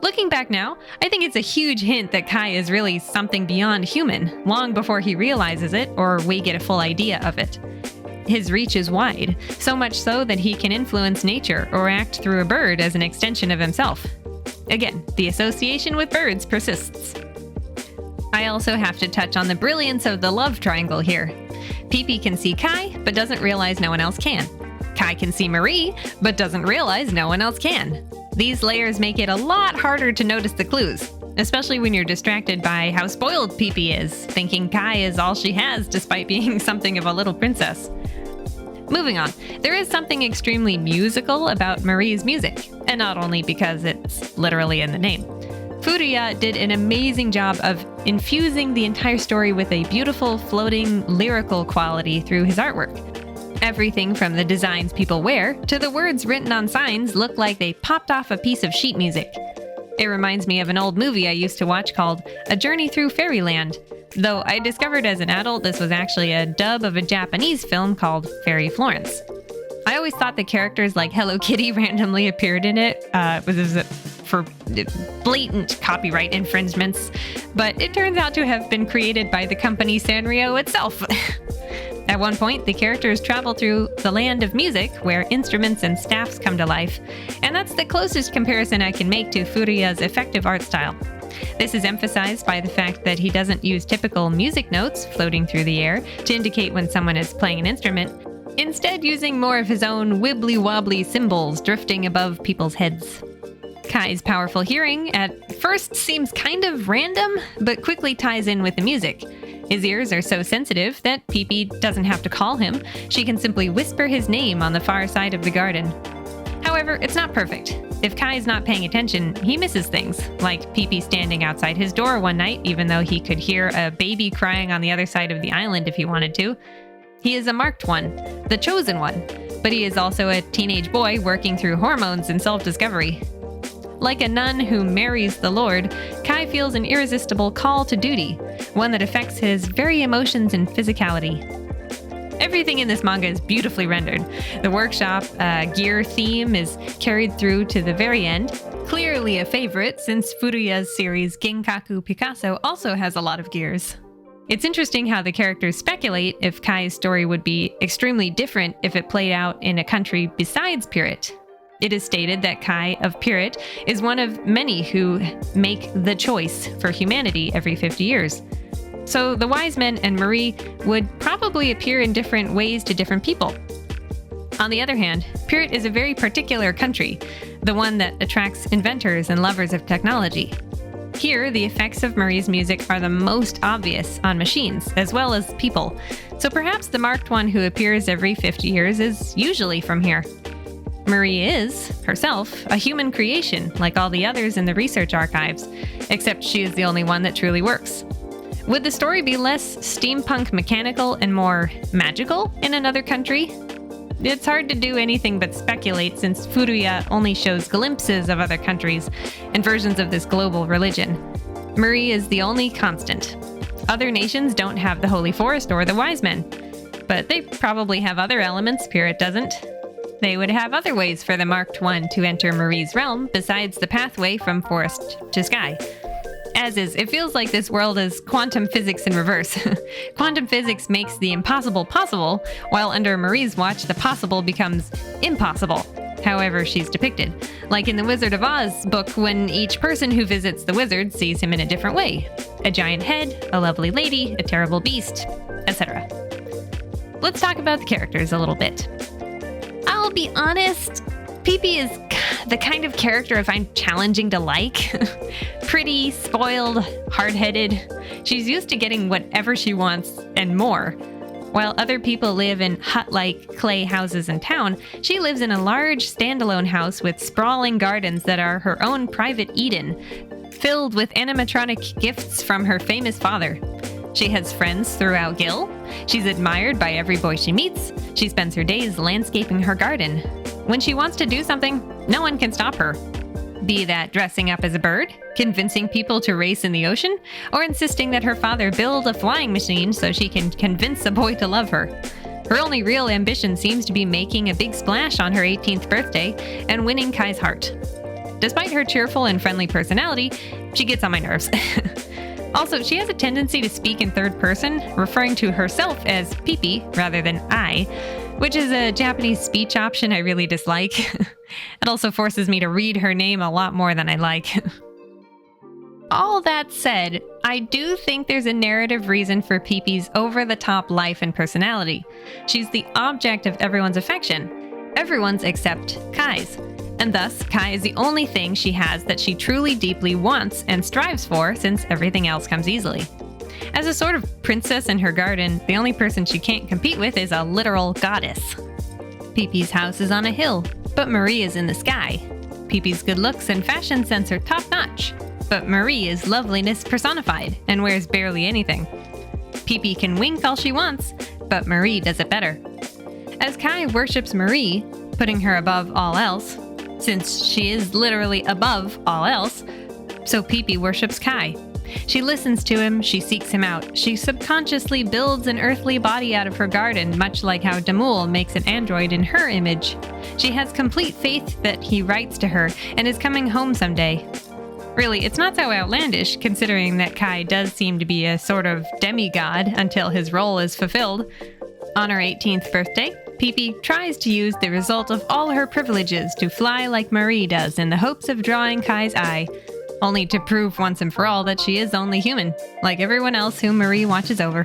Looking back now, I think it's a huge hint that Kai is really something beyond human, long before he realizes it or we get a full idea of it. His reach is wide, so much so that he can influence nature or act through a bird as an extension of himself. Again, the association with birds persists. I also have to touch on the brilliance of the love triangle here. Pipi can see Kai, but doesn't realize no one else can. Kai can see Marie, but doesn't realize no one else can. These layers make it a lot harder to notice the clues, especially when you're distracted by how spoiled Pipi is, thinking Kai is all she has despite being something of a little princess. Moving on, there is something extremely musical about Marie's music, and not only because it's literally in the name. Furuya did an amazing job of infusing the entire story with a beautiful, floating, lyrical quality through his artwork. Everything from the designs people wear to the words written on signs look like they popped off a piece of sheet music. It reminds me of an old movie I used to watch called A Journey Through Fairyland, though I discovered as an adult this was actually a dub of a Japanese film called Fairy Florence. I always thought the characters like Hello Kitty randomly appeared in it, for blatant copyright infringements, but it turns out to have been created by the company Sanrio itself. At one point, the characters travel through the land of music, where instruments and staffs come to life, and that's the closest comparison I can make to Furuya's effective art style. This is emphasized by the fact that he doesn't use typical music notes floating through the air to indicate when someone is playing an instrument, instead using more of his own wibbly-wobbly cymbals drifting above people's heads. Kai's powerful hearing at first seems kind of random, but quickly ties in with the music. His ears are so sensitive that Pipi doesn't have to call him. She can simply whisper his name on the far side of the garden. However, it's not perfect. If Kai is not paying attention, he misses things, like Pipi standing outside his door one night, even though he could hear a baby crying on the other side of the island if he wanted to. He is a marked one, the chosen one, but he is also a teenage boy working through hormones and self-discovery. Like a nun who marries the Lord, Kai feels an irresistible call to duty, one that affects his very emotions and physicality. Everything in this manga is beautifully rendered. The workshop gear theme is carried through to the very end, clearly a favorite since Furuya's series Genkaku Picasso also has a lot of gears. It's interesting how the characters speculate if Kai's story would be extremely different if it played out in a country besides Pirate. It is stated that Kai of Pirate is one of many who make the choice for humanity every 50 years. So the wise men and Marie would probably appear in different ways to different people. On the other hand, Pirate is a very particular country, the one that attracts inventors and lovers of technology. Here, the effects of Marie's music are the most obvious on machines, as well as people. So perhaps the marked one who appears every 50 years is usually from here. Marie is, herself, a human creation, like all the others in the research archives, except she is the only one that truly works. Would the story be less steampunk mechanical and more magical in another country? it's hard to do anything but speculate since Furuya only shows glimpses of other countries and versions of this global religion. Marie is the only constant. Other nations don't have the Holy Forest or the Wise Men, but they probably have other elements Pirate doesn't. They would have other ways for the Marked One to enter Marie's realm besides the pathway from forest to sky. As is, it feels like this world is quantum physics in reverse. Quantum physics makes the impossible possible, while under Marie's watch, the possible becomes impossible, however she's depicted. Like in the Wizard of Oz book, when each person who visits the wizard sees him in a different way. A giant head, a lovely lady, a terrible beast, etc. Let's talk about the characters a little bit. I'll be honest, Pipi is the kind of character I find challenging to like. Pretty, spoiled, hard-headed. She's used to getting whatever she wants and more. While other people live in hut-like clay houses in town, she lives in a large standalone house with sprawling gardens that are her own private Eden, filled with animatronic gifts from her famous father. She has friends throughout Gil. She's admired by every boy she meets. She spends her days landscaping her garden. When she wants to do something, no one can stop her. Be that dressing up as a bird, convincing people to race in the ocean, or insisting that her father build a flying machine so she can convince a boy to love her. Her only real ambition seems to be making a big splash on her 18th birthday and winning Kai's heart. Despite her cheerful and friendly personality, she gets on my nerves. Also, she has a tendency to speak in third person, referring to herself as Pipi rather than I, which is a Japanese speech option I really dislike. It also forces me to read her name a lot more than I like. All that said, I do think there's a narrative reason for Pipi's over-the-top life and personality. She's the object of everyone's affection. Everyone's except Kai's. And thus, Kai is the only thing she has that she truly deeply wants and strives for, since everything else comes easily. As a sort of princess in her garden, the only person she can't compete with is a literal goddess. Pipi's house is on a hill, but Marie is in the sky. Pipi's good looks and fashion sense are top-notch, but Marie is loveliness personified and wears barely anything. Pipi can wink all she wants, but Marie does it better. As Kai worships Marie, putting her above all else, since she is literally above all else, so Pipi worships Kai. She listens to him, she seeks him out, she subconsciously builds an earthly body out of her garden, much like how Damul makes an android in her image. She has complete faith that he writes to her and is coming home someday. Really, it's not so outlandish, considering that Kai does seem to be a sort of demigod until his role is fulfilled. On her 18th birthday, Pipi tries to use the result of all her privileges to fly like Marie does in the hopes of drawing Kai's eye, only to prove once and for all that she is only human, like everyone else whom Marie watches over.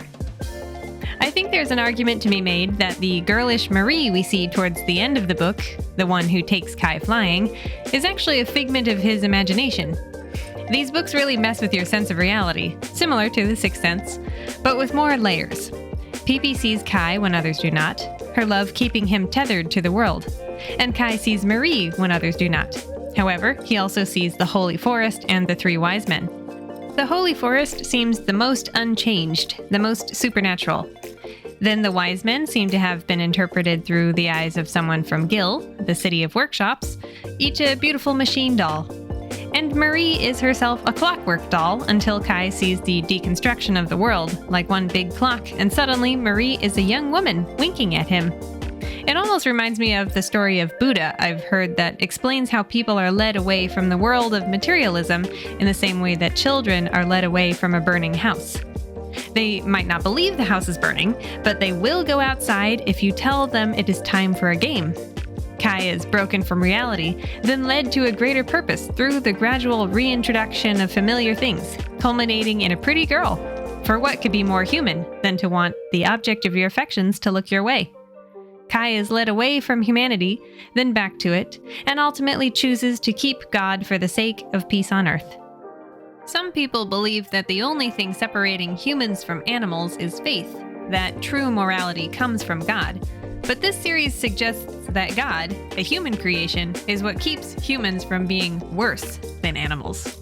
I think there's an argument to be made that the girlish Marie we see towards the end of the book, the one who takes Kai flying, is actually a figment of his imagination. These books really mess with your sense of reality, similar to The Sixth Sense, but with more layers. Pipi sees Kai when others do not, her love keeping him tethered to the world, and Kai sees Marie when others do not. However, he also sees the Holy Forest and the three wise men. The Holy Forest seems the most unchanged, the most supernatural. Then the wise men seem to have been interpreted through the eyes of someone from Gil, the city of workshops, each a beautiful machine doll. And Marie is herself a clockwork doll until Kai sees the deconstruction of the world, like one big clock, and suddenly Marie is a young woman winking at him. It almost reminds me of the story of Buddha I've heard that explains how people are led away from the world of materialism in the same way that children are led away from a burning house. They might not believe the house is burning, but they will go outside if you tell them it is time for a game. Kai is broken from reality, then led to a greater purpose through the gradual reintroduction of familiar things, culminating in a pretty girl. For what could be more human than to want the object of your affections to look your way? Kai is led away from humanity, then back to it, and ultimately chooses to keep God for the sake of peace on earth. Some people believe that the only thing separating humans from animals is faith, that true morality comes from God. But this series suggests that God, a human creation, is what keeps humans from being worse than animals.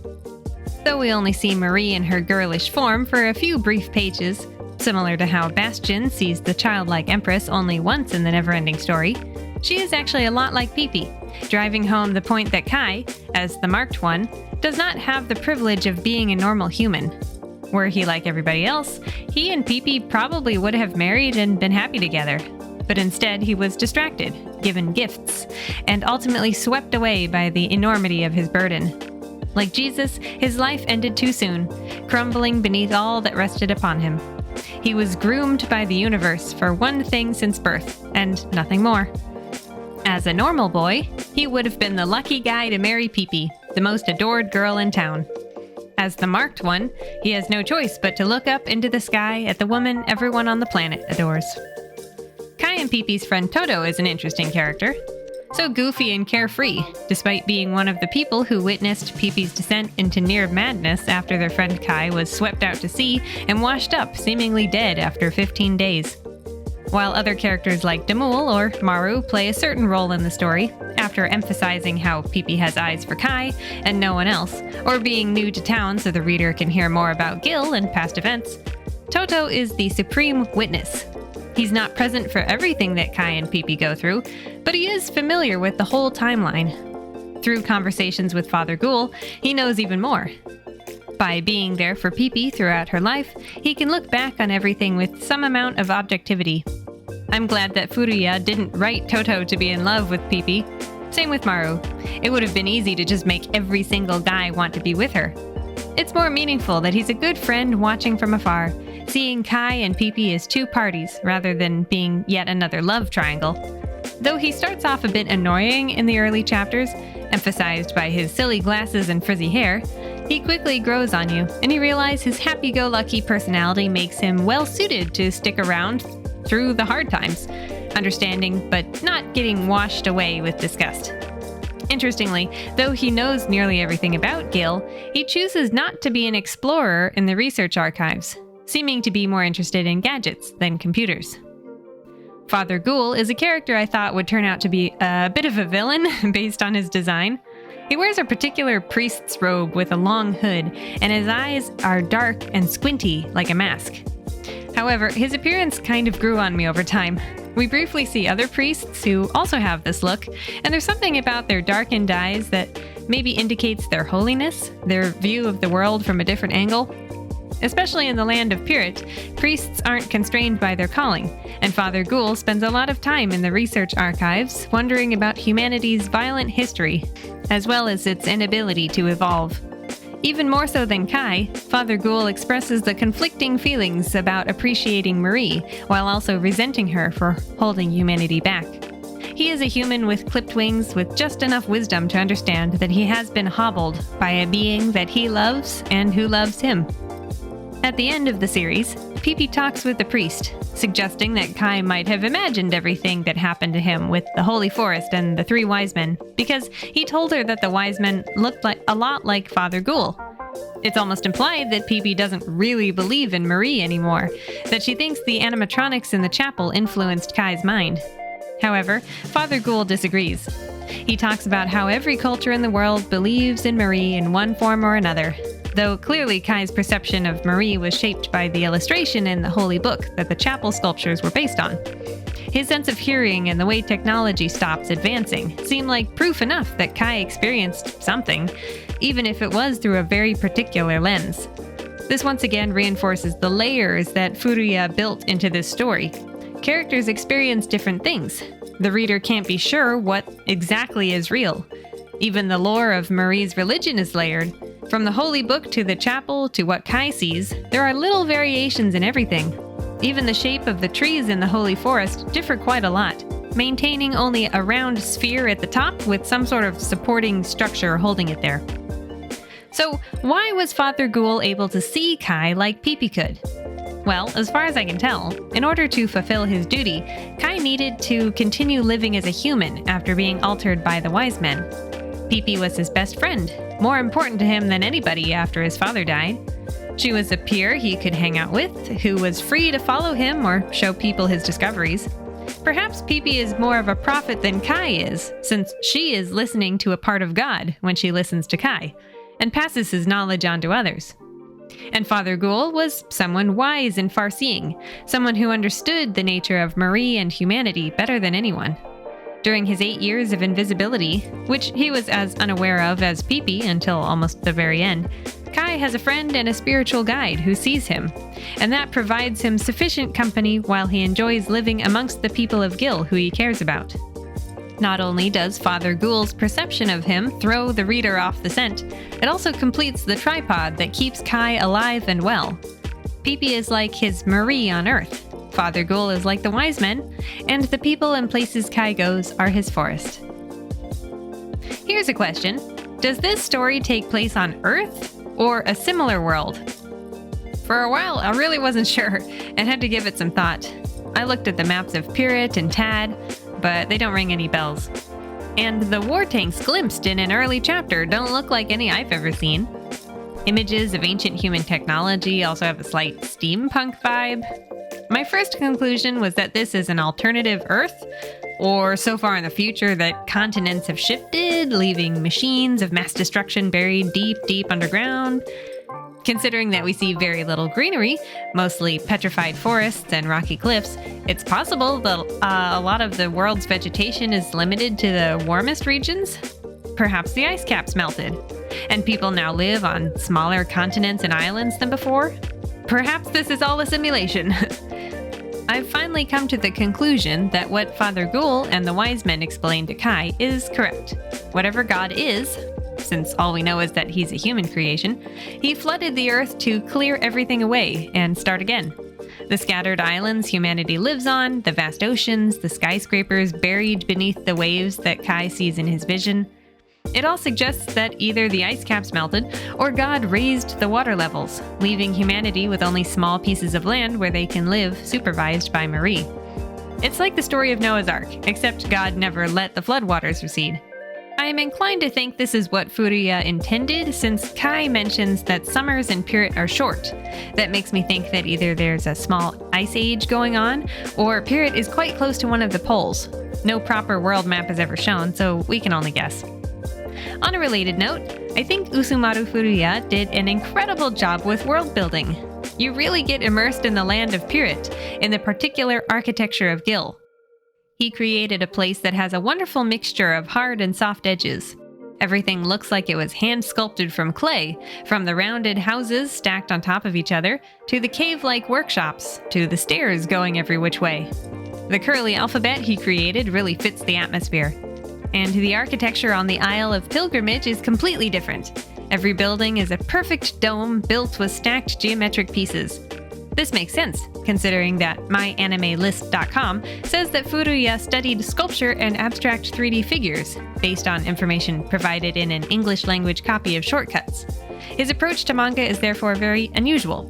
Though we only see Marie in her girlish form for a few brief pages, Similar to how Bastion sees the childlike Empress only once in the never-ending story, she is actually a lot like Pipi, driving home the point that Kai, as the marked one, does not have the privilege of being a normal human. Were he like everybody else, he and Pipi probably would have married and been happy together. But instead, he was distracted, given gifts, and ultimately swept away by the enormity of his burden. Like Jesus, his life ended too soon, crumbling beneath all that rested upon him. He was groomed by the universe for one thing since birth, and nothing more. As a normal boy, he would have been the lucky guy to marry Pipi, the most adored girl in town. As the marked one, he has no choice but to look up into the sky at the woman everyone on the planet adores. Kai and Pipi's friend Toto is an interesting character. So goofy and carefree, despite being one of the people who witnessed Pipi's descent into near madness after their friend Kai was swept out to sea and washed up, seemingly dead after 15 days. While other characters like Demul or Maru play a certain role in the story, after emphasizing how Pipi has eyes for Kai and no one else, or being new to town so the reader can hear more about Gil and past events, Toto is the supreme witness. He's not present for everything that Kai and Pipi go through, but he is familiar with the whole timeline. Through conversations with Father Ghoul, he knows even more. By being there for Pipi throughout her life, he can look back on everything with some amount of objectivity. I'm glad that Furuya didn't write Toto to be in love with Pipi. Same with Maru. It would have been easy to just make every single guy want to be with her. It's more meaningful that he's a good friend watching from afar, seeing Kai and Pipi as two parties rather than being yet another love triangle. Though he starts off a bit annoying in the early chapters, emphasized by his silly glasses and frizzy hair, he quickly grows on you, and you realize his happy-go-lucky personality makes him well-suited to stick around through the hard times, understanding but not getting washed away with disgust. Interestingly, though he knows nearly everything about Gil, he chooses not to be an explorer in the research archives, seeming to be more interested in gadgets than computers. Father Ghoul is a character I thought would turn out to be a bit of a villain based on his design. He wears a particular priest's robe with a long hood, and his eyes are dark and squinty like a mask. However, his appearance kind of grew on me over time. We briefly see other priests who also have this look, and there's something about their darkened eyes that maybe indicates their holiness, their view of the world from a different angle. Especially in the land of Pirit, priests aren't constrained by their calling, and Father Ghoul spends a lot of time in the research archives wondering about humanity's violent history, as well as its inability to evolve. Even more so than Kai, Father Ghoul expresses the conflicting feelings about appreciating Marie, while also resenting her for holding humanity back. He is a human with clipped wings with just enough wisdom to understand that he has been hobbled by a being that he loves and who loves him. At the end of the series, Pipi talks with the priest, suggesting that Kai might have imagined everything that happened to him with the Holy Forest and the three wise men, because he told her that the wise men looked a lot like Father Ghoul. It's almost implied that Pipi doesn't really believe in Marie anymore, that she thinks the animatronics in the chapel influenced Kai's mind. However, Father Ghoul disagrees. He talks about how every culture in the world believes in Marie in one form or another, though clearly Kai's perception of Marie was shaped by the illustration in the Holy Book that the chapel sculptures were based on. His sense of hearing and the way technology stops advancing seem like proof enough that Kai experienced something, even if it was through a very particular lens. This once again reinforces the layers that Furuya built into this story. Characters experience different things. The reader can't be sure what exactly is real. Even the lore of Marie's religion is layered. From the Holy Book to the chapel to what Kai sees, there are little variations in everything. Even the shape of the trees in the Holy Forest differ quite a lot, maintaining only a round sphere at the top with some sort of supporting structure holding it there. So, why was Father Ghoul able to see Kai like Pipi could? Well, as far as I can tell, in order to fulfill his duty, Kai needed to continue living as a human after being altered by the wise men. Pipi was his best friend, more important to him than anybody after his father died. She was a peer he could hang out with, who was free to follow him or show people his discoveries. Perhaps Pipi is more of a prophet than Kai is, since she is listening to a part of God when she listens to Kai, and passes his knowledge on to others. And Father Ghoul was someone wise and far-seeing, someone who understood the nature of Marie and humanity better than anyone. During his 8 years of invisibility, which he was as unaware of as Pippi until almost the very end, Kai has a friend and a spiritual guide who sees him, and that provides him sufficient company while he enjoys living amongst the people of Gil who he cares about. Not only does Father Ghoul's perception of him throw the reader off the scent, it also completes the tripod that keeps Kai alive and well. Pippi is like his Marie on Earth, Father Ghoul is like the wise men, and the people and places Kai goes are his forest. Here's a question. Does this story take place on Earth or a similar world? For a while, I really wasn't sure and had to give it some thought. I looked at the maps of Pirit and Tad, but they don't ring any bells. And the war tanks glimpsed in an early chapter don't look like any I've ever seen. Images of ancient human technology also have a slight steampunk vibe. My first conclusion was that this is an alternative Earth, or so far in the future that continents have shifted, leaving machines of mass destruction buried deep, deep underground. Considering that we see very little greenery, mostly petrified forests and rocky cliffs, it's possible that a lot of the world's vegetation is limited to the warmest regions. Perhaps the ice caps melted, and people now live on smaller continents and islands than before. Perhaps this is all a simulation. I've finally come to the conclusion that what Father Ghoul and the wise men explained to Kai is correct. Whatever God is, since all we know is that he's a human creation, he flooded the earth to clear everything away and start again. The scattered islands humanity lives on, the vast oceans, the skyscrapers buried beneath the waves that Kai sees in his vision. It all suggests that either the ice caps melted or God raised the water levels, leaving humanity with only small pieces of land where they can live, supervised by Marie. It's like the story of Noah's Ark, except God never let the floodwaters recede. I am inclined to think this is what Furuya intended, since Kai mentions that summers in Pirit are short. That makes me think that either there's a small ice age going on, or Pirit is quite close to one of the poles. No proper world map is ever shown, so we can only guess. On a related note, I think Usamaru Furuya did an incredible job with world building. You really get immersed in the land of Pirit, in the particular architecture of Gil. He created a place that has a wonderful mixture of hard and soft edges. Everything looks like it was hand-sculpted from clay, from the rounded houses stacked on top of each other, to the cave-like workshops, to the stairs going every which way. The curly alphabet he created really fits the atmosphere. And the architecture on the Isle of Pilgrimage is completely different. Every building is a perfect dome built with stacked geometric pieces. This makes sense, considering that myanimelist.com says that Furuya studied sculpture and abstract 3D figures, based on information provided in an English-language copy of Shortcuts. His approach to manga is therefore very unusual.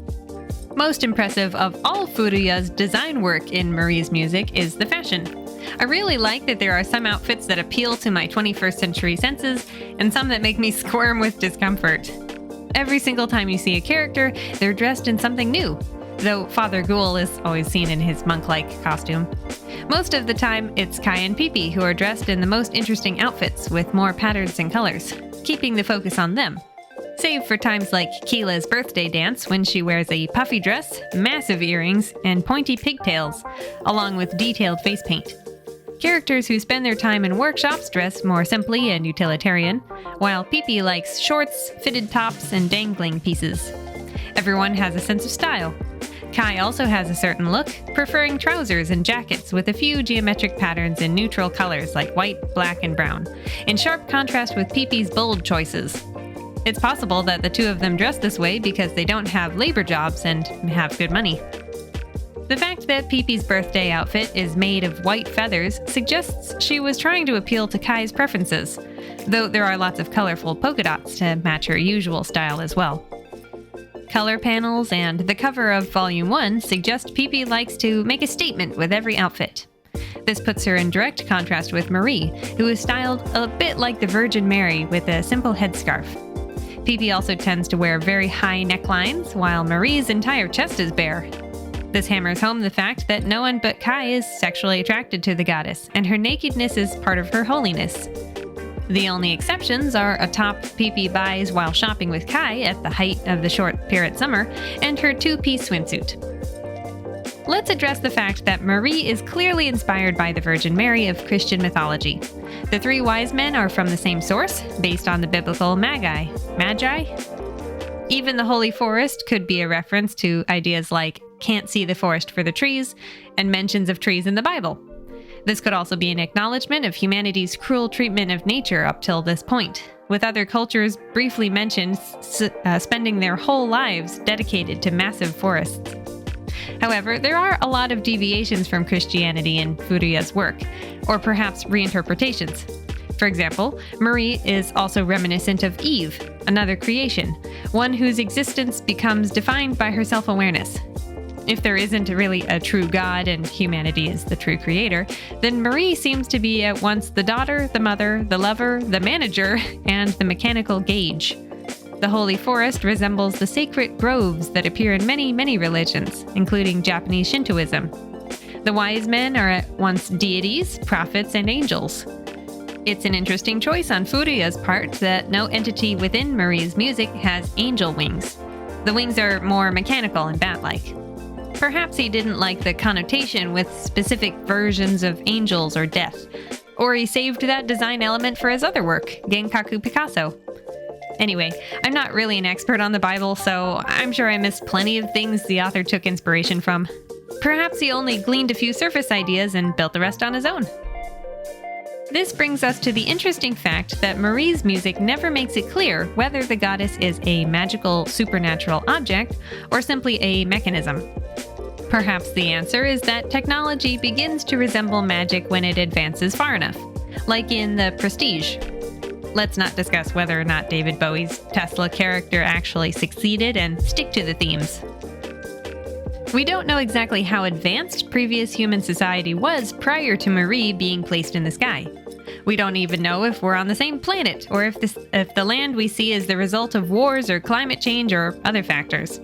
Most impressive of all Furuya's design work in Marie's music is the fashion. I really like that there are some outfits that appeal to my 21st century senses, and some that make me squirm with discomfort. Every single time you see a character, they're dressed in something new, though Father Ghoul is always seen in his monk-like costume. Most of the time, it's Kai and Pippi who are dressed in the most interesting outfits with more patterns and colors, keeping the focus on them. Save for times like Keela's birthday dance when she wears a puffy dress, massive earrings, and pointy pigtails, along with detailed face paint. Characters who spend their time in workshops dress more simply and utilitarian, while Pippi likes shorts, fitted tops, and dangling pieces. Everyone has a sense of style. Kai also has a certain look, preferring trousers and jackets with a few geometric patterns in neutral colors like white, black, and brown, in sharp contrast with Pippi's bold choices. It's possible that the two of them dress this way because they don't have labor jobs and have good money. The fact that Pippi's birthday outfit is made of white feathers suggests she was trying to appeal to Kai's preferences, though there are lots of colorful polka dots to match her usual style as well. Color panels and the cover of Volume 1 suggest Pippi likes to make a statement with every outfit. This puts her in direct contrast with Marie, who is styled a bit like the Virgin Mary with a simple headscarf. Pippi also tends to wear very high necklines, while Marie's entire chest is bare. This hammers home the fact that no one but Kai is sexually attracted to the goddess, and her nakedness is part of her holiness. The only exceptions are a top Pipi buys while shopping with Kai at the height of the short parrot summer, and her two-piece swimsuit. Let's address the fact that Marie is clearly inspired by the Virgin Mary of Christian mythology. The three wise men are from the same source, based on the biblical Magi? Even the Holy Forest could be a reference to ideas like can't see the forest for the trees, and mentions of trees in the Bible. This could also be an acknowledgement of humanity's cruel treatment of nature up till this point, with other cultures briefly mentioned spending their whole lives dedicated to massive forests. However, there are a lot of deviations from Christianity in Furuya's work, or perhaps reinterpretations. For example, Marie is also reminiscent of Eve, another creation, one whose existence becomes defined by her self-awareness. If there isn't really a true God and humanity is the true creator, then Marie seems to be at once the daughter, the mother, the lover, the manager, and the mechanical gauge. The Holy Forest resembles the sacred groves that appear in many, many religions, including Japanese Shintoism. The wise men are at once deities, prophets, and angels. It's an interesting choice on Furuya's part that no entity within Marie's music has angel wings. The wings are more mechanical and bat-like. Perhaps he didn't like the connotation with specific versions of angels or death, or he saved that design element for his other work, Genkaku Picasso. Anyway, I'm not really an expert on the Bible, so I'm sure I missed plenty of things the author took inspiration from. Perhaps he only gleaned a few surface ideas and built the rest on his own. This brings us to the interesting fact that Marie's music never makes it clear whether the goddess is a magical, supernatural object or simply a mechanism. Perhaps the answer is that technology begins to resemble magic when it advances far enough, like in The Prestige. Let's not discuss whether or not David Bowie's Tesla character actually succeeded and stick to the themes. We don't know exactly how advanced previous human society was prior to Marie being placed in the sky. We don't even know if we're on the same planet, or if the land we see is the result of wars or climate change or other factors.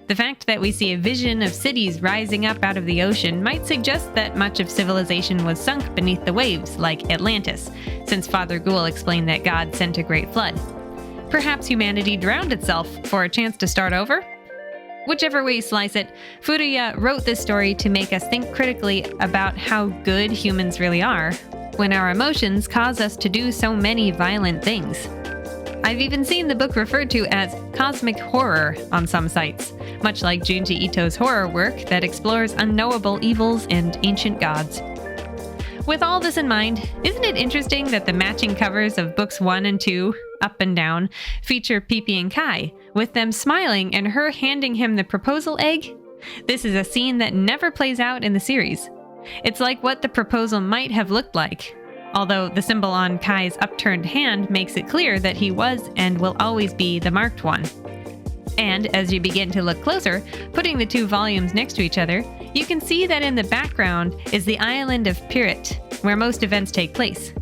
The fact that we see a vision of cities rising up out of the ocean might suggest that much of civilization was sunk beneath the waves, like Atlantis, since Father Ghoul explained that God sent a great flood. Perhaps humanity drowned itself for a chance to start over? Whichever way you slice it, Furuya wrote this story to make us think critically about how good humans really are, when our emotions cause us to do so many violent things. I've even seen the book referred to as cosmic horror on some sites, much like Junji Ito's horror work that explores unknowable evils and ancient gods. With all this in mind, isn't it interesting that the matching covers of books 1 and 2, Up and Down, feature Pipi and Kai, with them smiling and her handing him the proposal egg? This is a scene that never plays out in the series. It's like what the proposal might have looked like, although the symbol on Kai's upturned hand makes it clear that he was and will always be the marked one. And as you begin to look closer, putting the two volumes next to each other, you can see that in the background is the island of Pirit, where most events take place.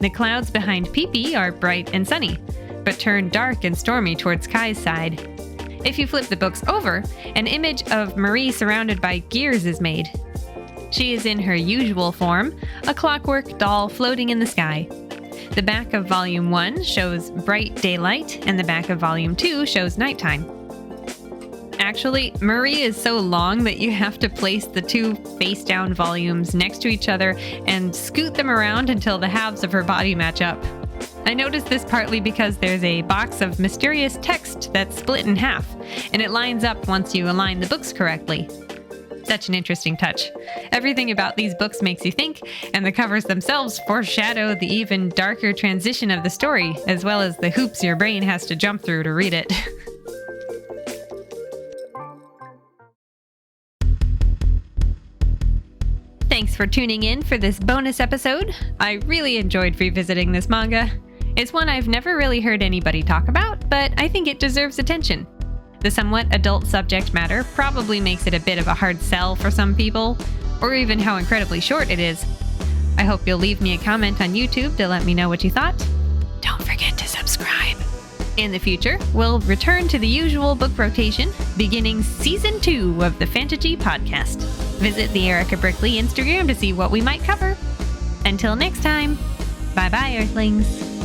The clouds behind Pipi are bright and sunny, but turn dark and stormy towards Kai's side. If you flip the books over, an image of Marie surrounded by gears is made. She is in her usual form, a clockwork doll floating in the sky. The back of Volume 1 shows bright daylight, and the back of Volume 2 shows nighttime. Actually, Marie is so long that you have to place the two face-down volumes next to each other and scoot them around until the halves of her body match up. I noticed this partly because there's a box of mysterious text that's split in half, and it lines up once you align the books correctly. Such an interesting touch. Everything about these books makes you think, and the covers themselves foreshadow the even darker transition of the story, as well as the hoops your brain has to jump through to read it. Thanks for tuning in for this bonus episode. I really enjoyed revisiting this manga. It's one I've never really heard anybody talk about, but I think it deserves attention. The somewhat adult subject matter probably makes it a bit of a hard sell for some people, or even how incredibly short it is. I hope you'll leave me a comment on YouTube to let me know what you thought. Don't forget to subscribe. In the future, we'll return to the usual book rotation, beginning Season 2 of the Fantaji Podcast. Visit the Erika Brickley Instagram to see what we might cover. Until next time, bye-bye, Earthlings.